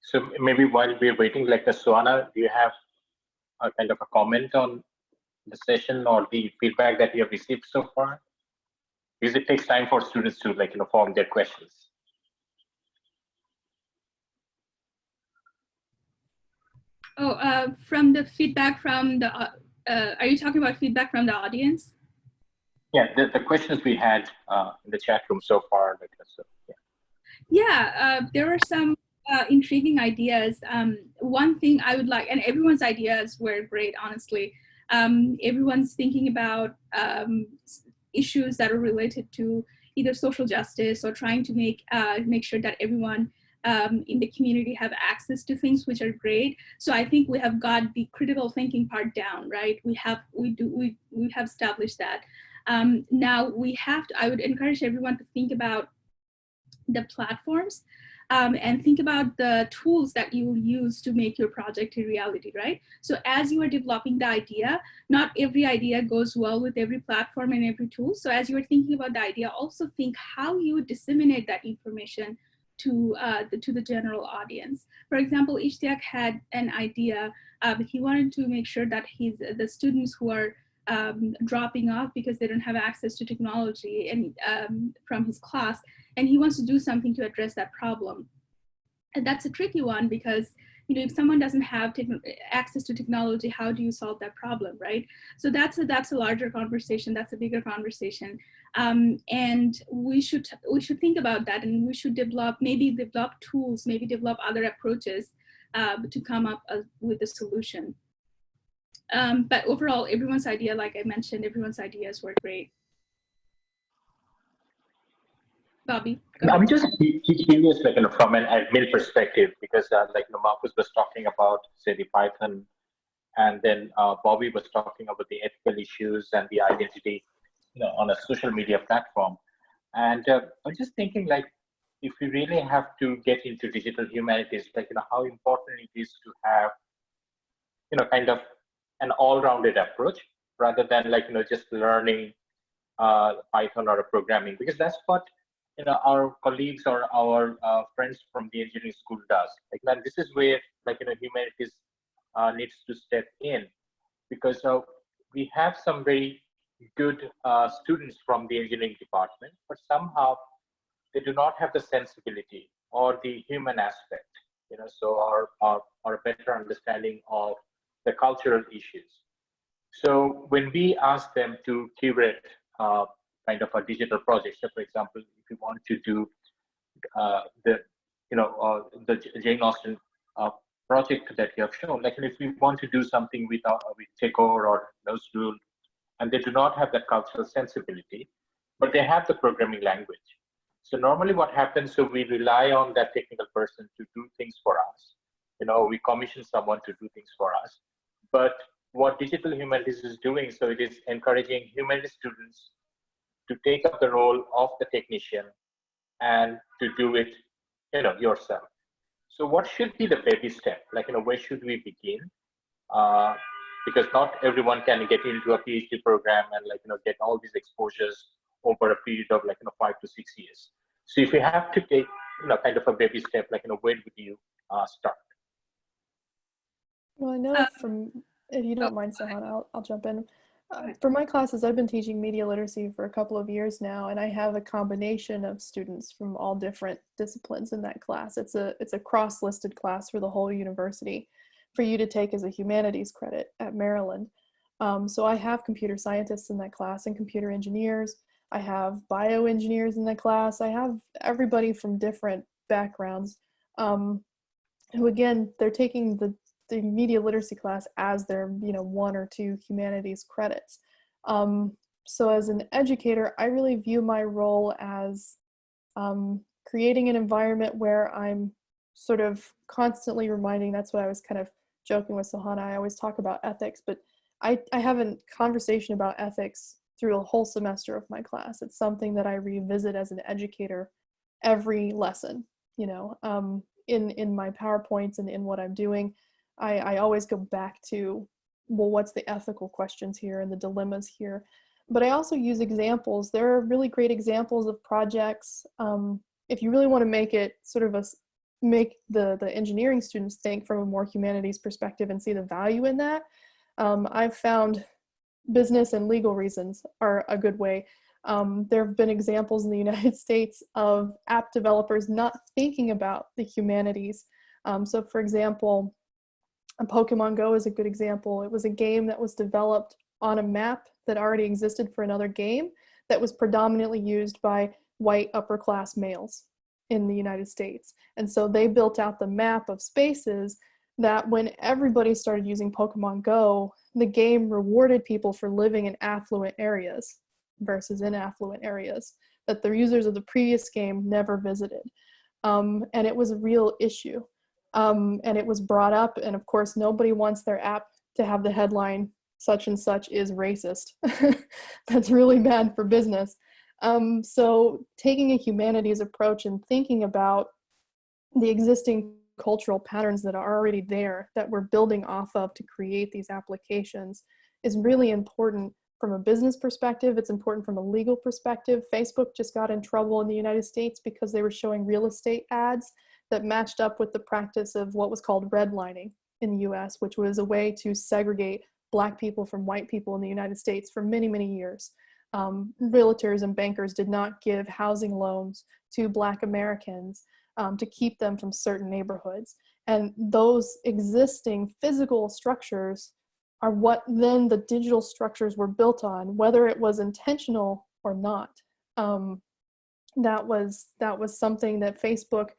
So maybe while we're waiting, like Sohana, do you have a kind of a comment on the session or the feedback that you have received so far? Because it takes time for students to form their questions. Oh, from the feedback from the, are you talking about feedback from the audience? Yeah, the questions we had in the chat room so far. Yeah, there were some intriguing ideas. One thing I would like, and everyone's ideas were great, honestly. Everyone's thinking about issues that are related to either social justice or trying to make sure that everyone in the community have access to things, which are great. So I think we have got the critical thinking part down, right? We have established that. Now we have to, I would encourage everyone to think about the platforms and think about the tools that you will use to make your project a reality, right? So as you are developing the idea, not every idea goes well with every platform and every tool. So as you are thinking about the idea, also think how you would disseminate that information to the general audience. For example, Ishtiaq had an idea, but he wanted to make sure that the students who are dropping off because they don't have access to technology and from his class, and he wants to do something to address that problem. And that's a tricky one because, you know, if someone doesn't have access to technology, how do you solve that problem, right? So that's a larger conversation, that's a bigger conversation. And we should think about that, and we should maybe develop tools, maybe develop other approaches to come up with a solution. But overall, everyone's idea, like I mentioned, everyone's ideas were great. Bobbie, I'm just curious, from an admin perspective, because Mahfuz was talking about, say, the Python, and then Bobbie was talking about the ethical issues and the identity, on a social media platform. And I'm just thinking, if we really have to get into digital humanities, how important it is to have, kind of an all-rounded approach rather than just learning Python or programming, because that's what our colleagues or our friends from the engineering school does. This is where humanities needs to step in, because we have some very good students from the engineering department, but somehow they do not have the sensibility or the human aspect, or a better understanding of the cultural issues. So when we ask them to curate kind of a digital project, so for example, if you want to do the Jane Austen project that you have shown, if we want to do something with Tagore or Nozrul, and they do not have that cultural sensibility, but they have the programming language. So normally what happens, so we rely on that technical person to do things for us. We commission someone to do things for us. But what digital humanities is doing, so it is encouraging humanities students to take up the role of the technician and to do it, yourself. So what should be the baby step? Where should we begin? Because not everyone can get into a PhD program and get all these exposures over a period of 5 to 6 years. So if you have to take kind of a baby step, where would you start? Well, I know from, if you don't mind, Sohana, I'll jump in. For my classes, I've been teaching media literacy for a couple of years now, and I have a combination of students from all different disciplines in that class. It's a cross-listed class for the whole university for you to take as a humanities credit at Maryland. So I have computer scientists in that class and computer engineers. I have bioengineers in the class. I have everybody from different backgrounds who, again, they're taking the media literacy class as their 1 or 2 humanities credits. So as an educator, I really view my role as creating an environment where I'm sort of constantly reminding. That's what I was kind of joking with Sohana. I always talk about ethics, but I have a conversation about ethics through a whole semester of my class. It's something that I revisit as an educator every lesson, in my PowerPoints and in what I'm doing. I always go back to, well, what's the ethical questions here and the dilemmas here? But I also use examples. There are really great examples of projects. If you really want to make it sort of make the engineering students think from a more humanities perspective and see the value in that, I've found business and legal reasons are a good way. There have been examples in the United States of app developers not thinking about the humanities. So for example, Pokemon Go is a good example. It was a game that was developed on a map that already existed for another game that was predominantly used by white upper class males in the United States. And so they built out the map of spaces that when everybody started using Pokemon Go, the game rewarded people for living in affluent areas versus in affluent areas that the users of the previous game never visited. And it was a real issue. And it was brought up, and of course nobody wants their app to have the headline such and such is racist. That's really bad for business. So taking a humanities approach and thinking about the existing cultural patterns that are already there that we're building off of to create these applications is really important from a business perspective. It's important from a legal perspective. Facebook just got in trouble in the United States because they were showing real estate ads that matched up with the practice of what was called redlining in the US, which was a way to segregate Black people from white people in the United States for many, many years. Realtors and bankers did not give housing loans to Black Americans to keep them from certain neighborhoods. And those existing physical structures are what then the digital structures were built on, whether it was intentional or not. That was something that Facebook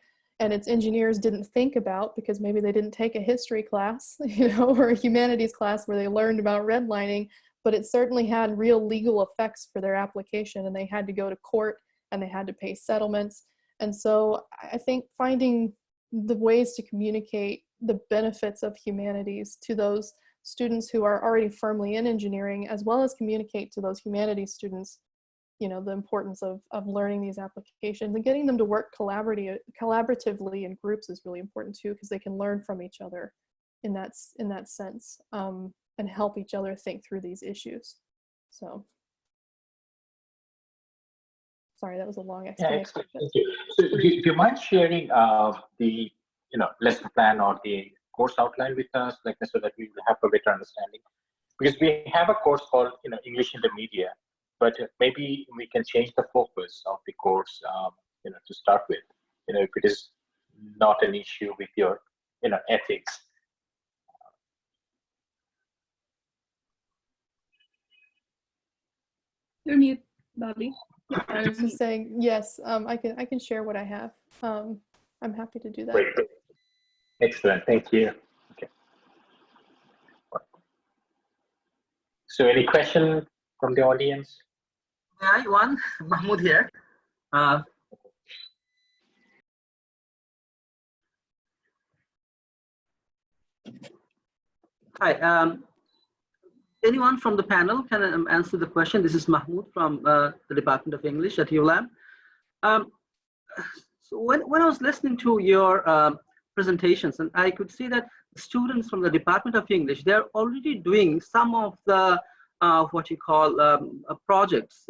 and its engineers didn't think about because maybe they didn't take a history class, or a humanities class where they learned about redlining, but it certainly had real legal effects for their application, and they had to go to court and they had to pay settlements. And so I think finding the ways to communicate the benefits of humanities to those students who are already firmly in engineering, as well as communicate to those humanities students the importance of learning these applications and getting them to work collaboratively in groups is really important too, because they can learn from each other in that sense, and help each other think through these issues. So, sorry, that was a long explanation. Yeah, thank you. So do you mind sharing the lesson plan or the course outline with us, so that we will have a better understanding? Because we have a course called English in the Media, but maybe we can change the focus of the course, to start with, if it is not an issue with your, ethics. You're mute, Bobbie. I was just saying, yes, I can share what I have. I'm happy to do that. Great. Excellent, thank you. Okay. So any question from the audience? Yeah, one, Mahmoud here. Hi. Anyone from the panel can answer the question? This is Mahmoud from the Department of English at ULAB. So when I was listening to your presentations, and I could see that students from the Department of English, they're already doing some of the what you call projects,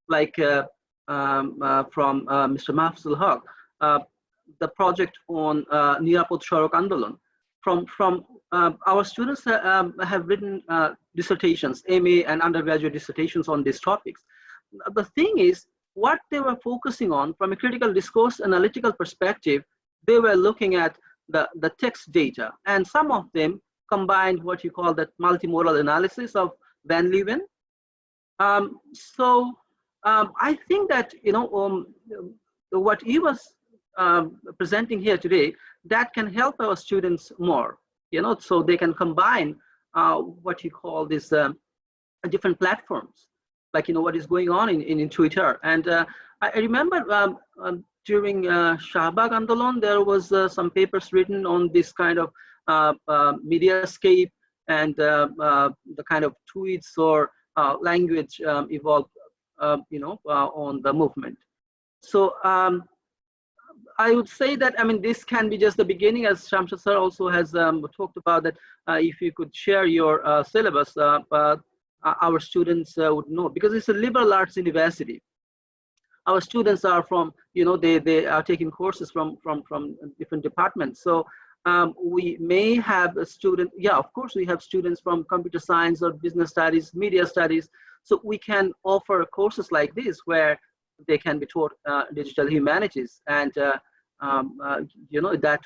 like from Mr. Mahfuzul Haque, the project on Nirapod Sorok Andolon. From our students have written dissertations, MA and undergraduate dissertations on these topics. The thing is, what they were focusing on from a critical discourse analytical perspective, they were looking at the text data, and some of them combined what you call that multimodal analysis of Van Leeuwen. So I think that, what he was presenting here today, that can help our students more, so they can combine what you call this different platforms, like, what is going on in Twitter. And I remember during Shahbag Andolon, there was some papers written on this kind of mediascape and the kind of tweets or language evolved, on the movement. So I would say that, this can be just the beginning, as Shamshad sir also has talked about, that if you could share your syllabus, our students would know, because it's a liberal arts university. Our students are from, they are taking courses from different departments. So we may have a student, yeah, of course we have students from computer science or business studies, media studies. So we can offer courses like this where they can be taught digital humanities, and that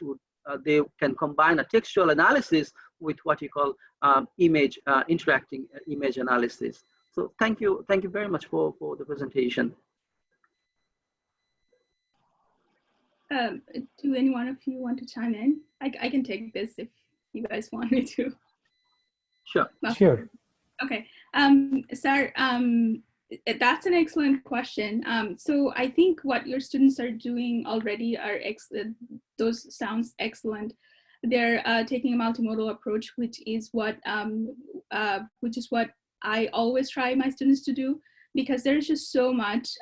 would they can combine a textual analysis with what you call interacting image analysis. So thank you very much for the presentation. Do any one of you want to chime in? I can take this if you guys want me to. Sure. Sure. Okay. Sir, that's an excellent question. So I think what your students are doing already are excellent. Those sounds excellent. They're taking a multimodal approach, which is what I always try my students to do, because there's just so much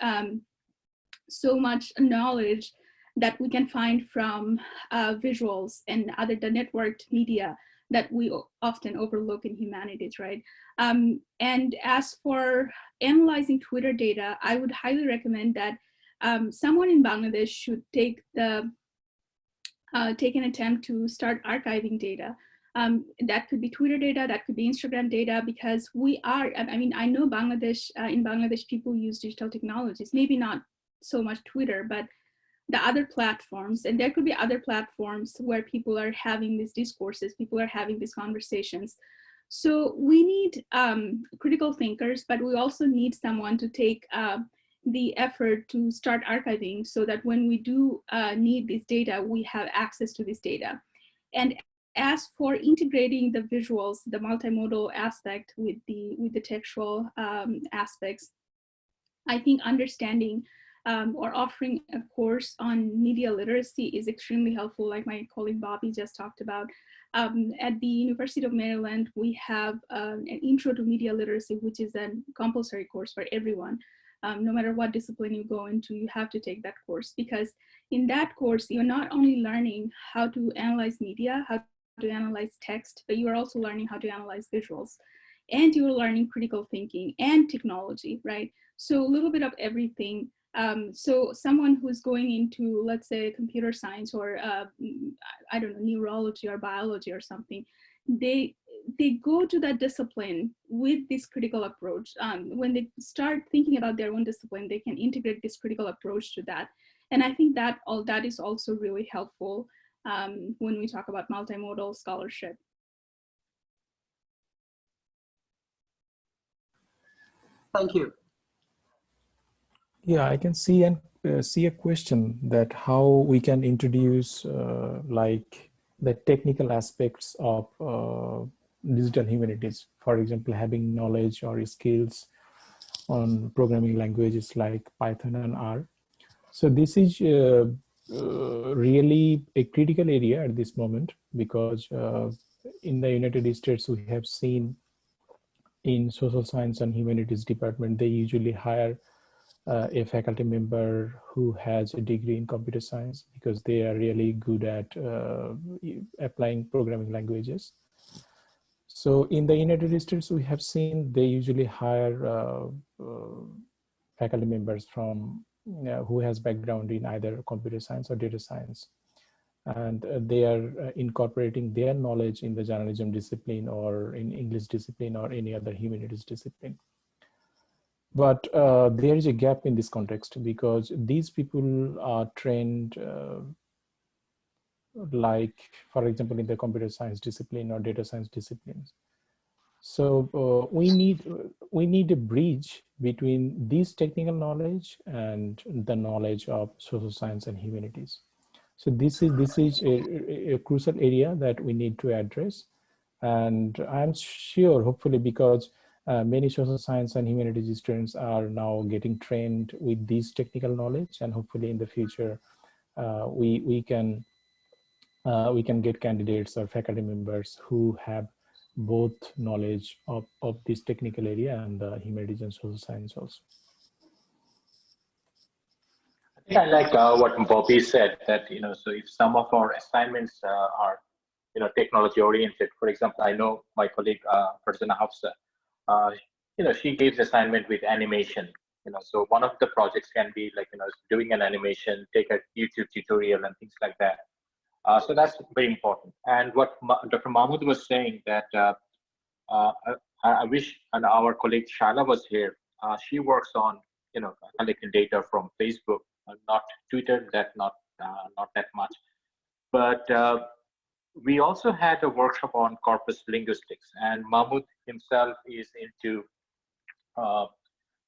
knowledge that we can find from visuals and the networked media that we often overlook in humanities, right? And as for analyzing Twitter data, I would highly recommend that someone in Bangladesh should take an attempt to start archiving data. That could be Twitter data, that could be Instagram data, because I know in Bangladesh people use digital technologies, maybe not so much Twitter, but the other platforms, and there could be other platforms where people are having these discourses, people are having these conversations. So we need critical thinkers, but we also need someone to take the effort to start archiving, so that when we do need this data, we have access to this data. And as for integrating the visuals, the multimodal aspect with the textual aspects, I think understanding or offering a course on media literacy is extremely helpful, like my colleague Bobbie just talked about. At the University of Maryland, we have an Intro to Media Literacy, which is a compulsory course for everyone. No matter what discipline you go into, you have to take that course, because in that course, you're not only learning how to analyze media, how to analyze text, but you are also learning how to analyze visuals. And you're learning critical thinking and technology, right? So a little bit of everything. So someone who's going into, let's say, computer science or I don't know, neurology or biology or something, they go to that discipline with this critical approach. When they start thinking about their own discipline, they can integrate this critical approach to that. And I think that is also really helpful when we talk about multimodal scholarship. Thank you. Yeah, I can see a question that how we can introduce like the technical aspects of digital humanities. For example, having knowledge or skills on programming languages like Python and R. So this is really a critical area at this moment, because in the United States, we have seen in social science and humanities department, they usually hire a faculty member who has a degree in computer science, because they are really good at applying programming languages. So in the United States, we have seen they usually hire faculty members from who has background in either computer science or data science. And they are incorporating their knowledge in the journalism discipline or in English discipline or any other humanities discipline. But there is a gap in this context, because these people are trained like, for example, in the computer science discipline or data science disciplines. So we need a bridge between this technical knowledge and the knowledge of social science and humanities. So this is a crucial area that we need to address, and I'm sure, hopefully, because many social science and humanities students are now getting trained with this technical knowledge, and hopefully in the future we can get candidates or faculty members who have both knowledge of this technical area and humanities and social science also. I think I like what Bobbie said, that, so if some of our assignments are, technology oriented, for example, I know my colleague, Farzana Hafsa, she gives assignment with animation, so one of the projects can be like, doing an animation, take a YouTube tutorial and things like that. So that's very important. And what Dr. Mahmood was saying, that I wish and our colleague Shala was here. She works on, collecting data from Facebook, not Twitter, not that much. But we also had a workshop on corpus linguistics, and Mahmood himself is into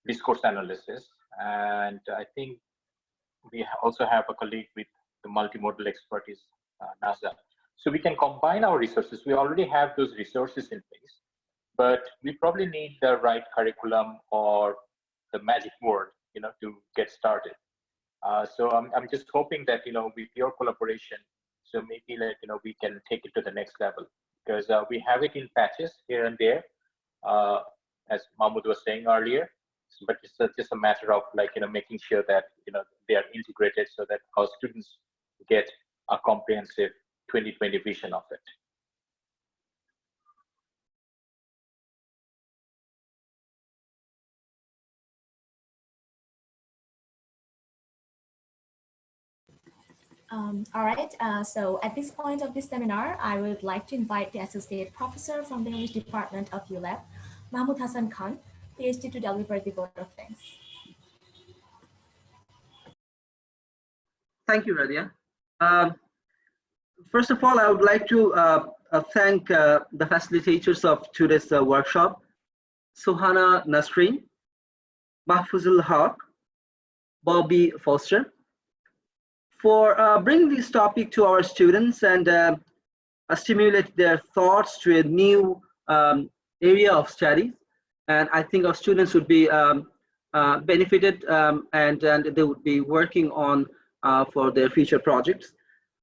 discourse analysis. And I think we also have a colleague with the multimodal expertise, NASA. So we can combine our resources. We already have those resources in place, but we probably need the right curriculum or the magic word, to get started. So I'm just hoping that, with your collaboration, so maybe like, we can take it to the next level, because we have it in patches here and there, as Mahmood was saying earlier, but it's just a matter of like, making sure that, they are integrated so that our students get a comprehensive 2020 vision of it. All right, so at this point of this seminar, I would like to invite the Associate Professor from the English Department of ULAB, Mahmoud Hassan Khan, PhD, to deliver the vote of thanks. Thank you, Radia. First of all, I would like to thank the facilitators of today's workshop, Sohana Nasrin, Mahfuzul Haque, Bobbie Foster, for bringing this topic to our students and stimulate their thoughts to a new area of study. And I think our students would be benefited and they would be working on for their future projects.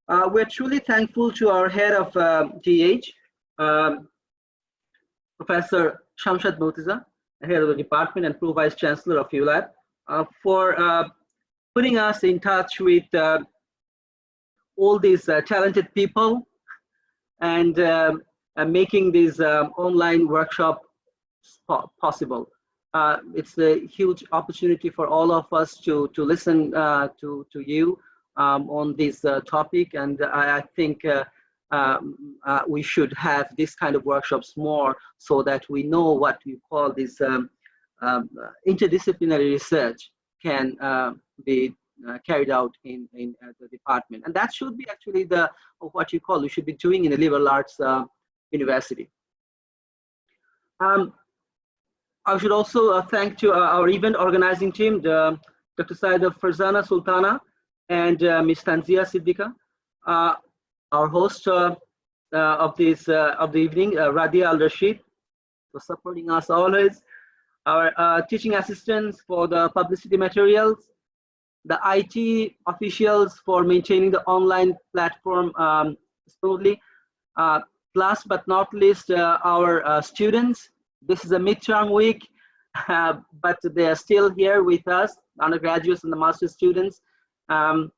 We're truly thankful to our head of GH, Professor Shamshad Motiza, head of the department and Pro-Vice Chancellor of ULAB, for putting us in touch with all these talented people and making this online workshop possible. It's a huge opportunity for all of us to listen to you on this topic, and I think we should have this kind of workshops more, so that we know what we call this interdisciplinary research can be carried out in the department. And that should be actually the what you call we should be doing in a liberal arts university. I should also thank to our event organizing team, Dr. Saida Farzana Sultana and Ms. Tanzia Siddiqa, our host of the evening, Radia Al Rashid, for supporting us always, our teaching assistants for the publicity materials, the IT officials for maintaining the online platform smoothly. Last but not least, our students. This is a midterm week, but they are still here with us, undergraduates and the master's students, and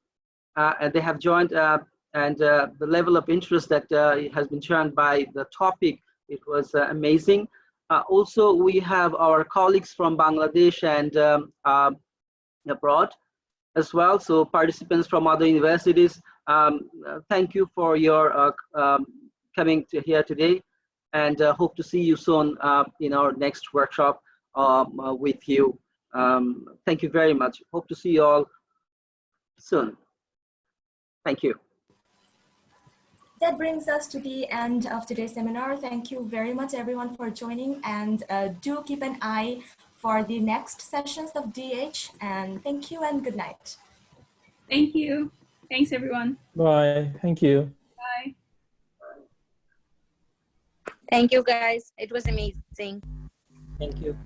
they have joined, and the level of interest that has been shown by the topic, it was amazing. Also, we have our colleagues from Bangladesh and abroad as well, so participants from other universities. Thank you for your coming to here today, and hope to see you soon in our next workshop with you. Thank you very much. Hope to see you all soon. Thank you. That brings us to the end of today's seminar. Thank you very much, everyone, for joining, and do keep an eye for the next sessions of DH, and thank you and good night. Thank you. Thanks, everyone. Bye. Thank you. Bye. Thank you, guys. It was amazing. Thank you.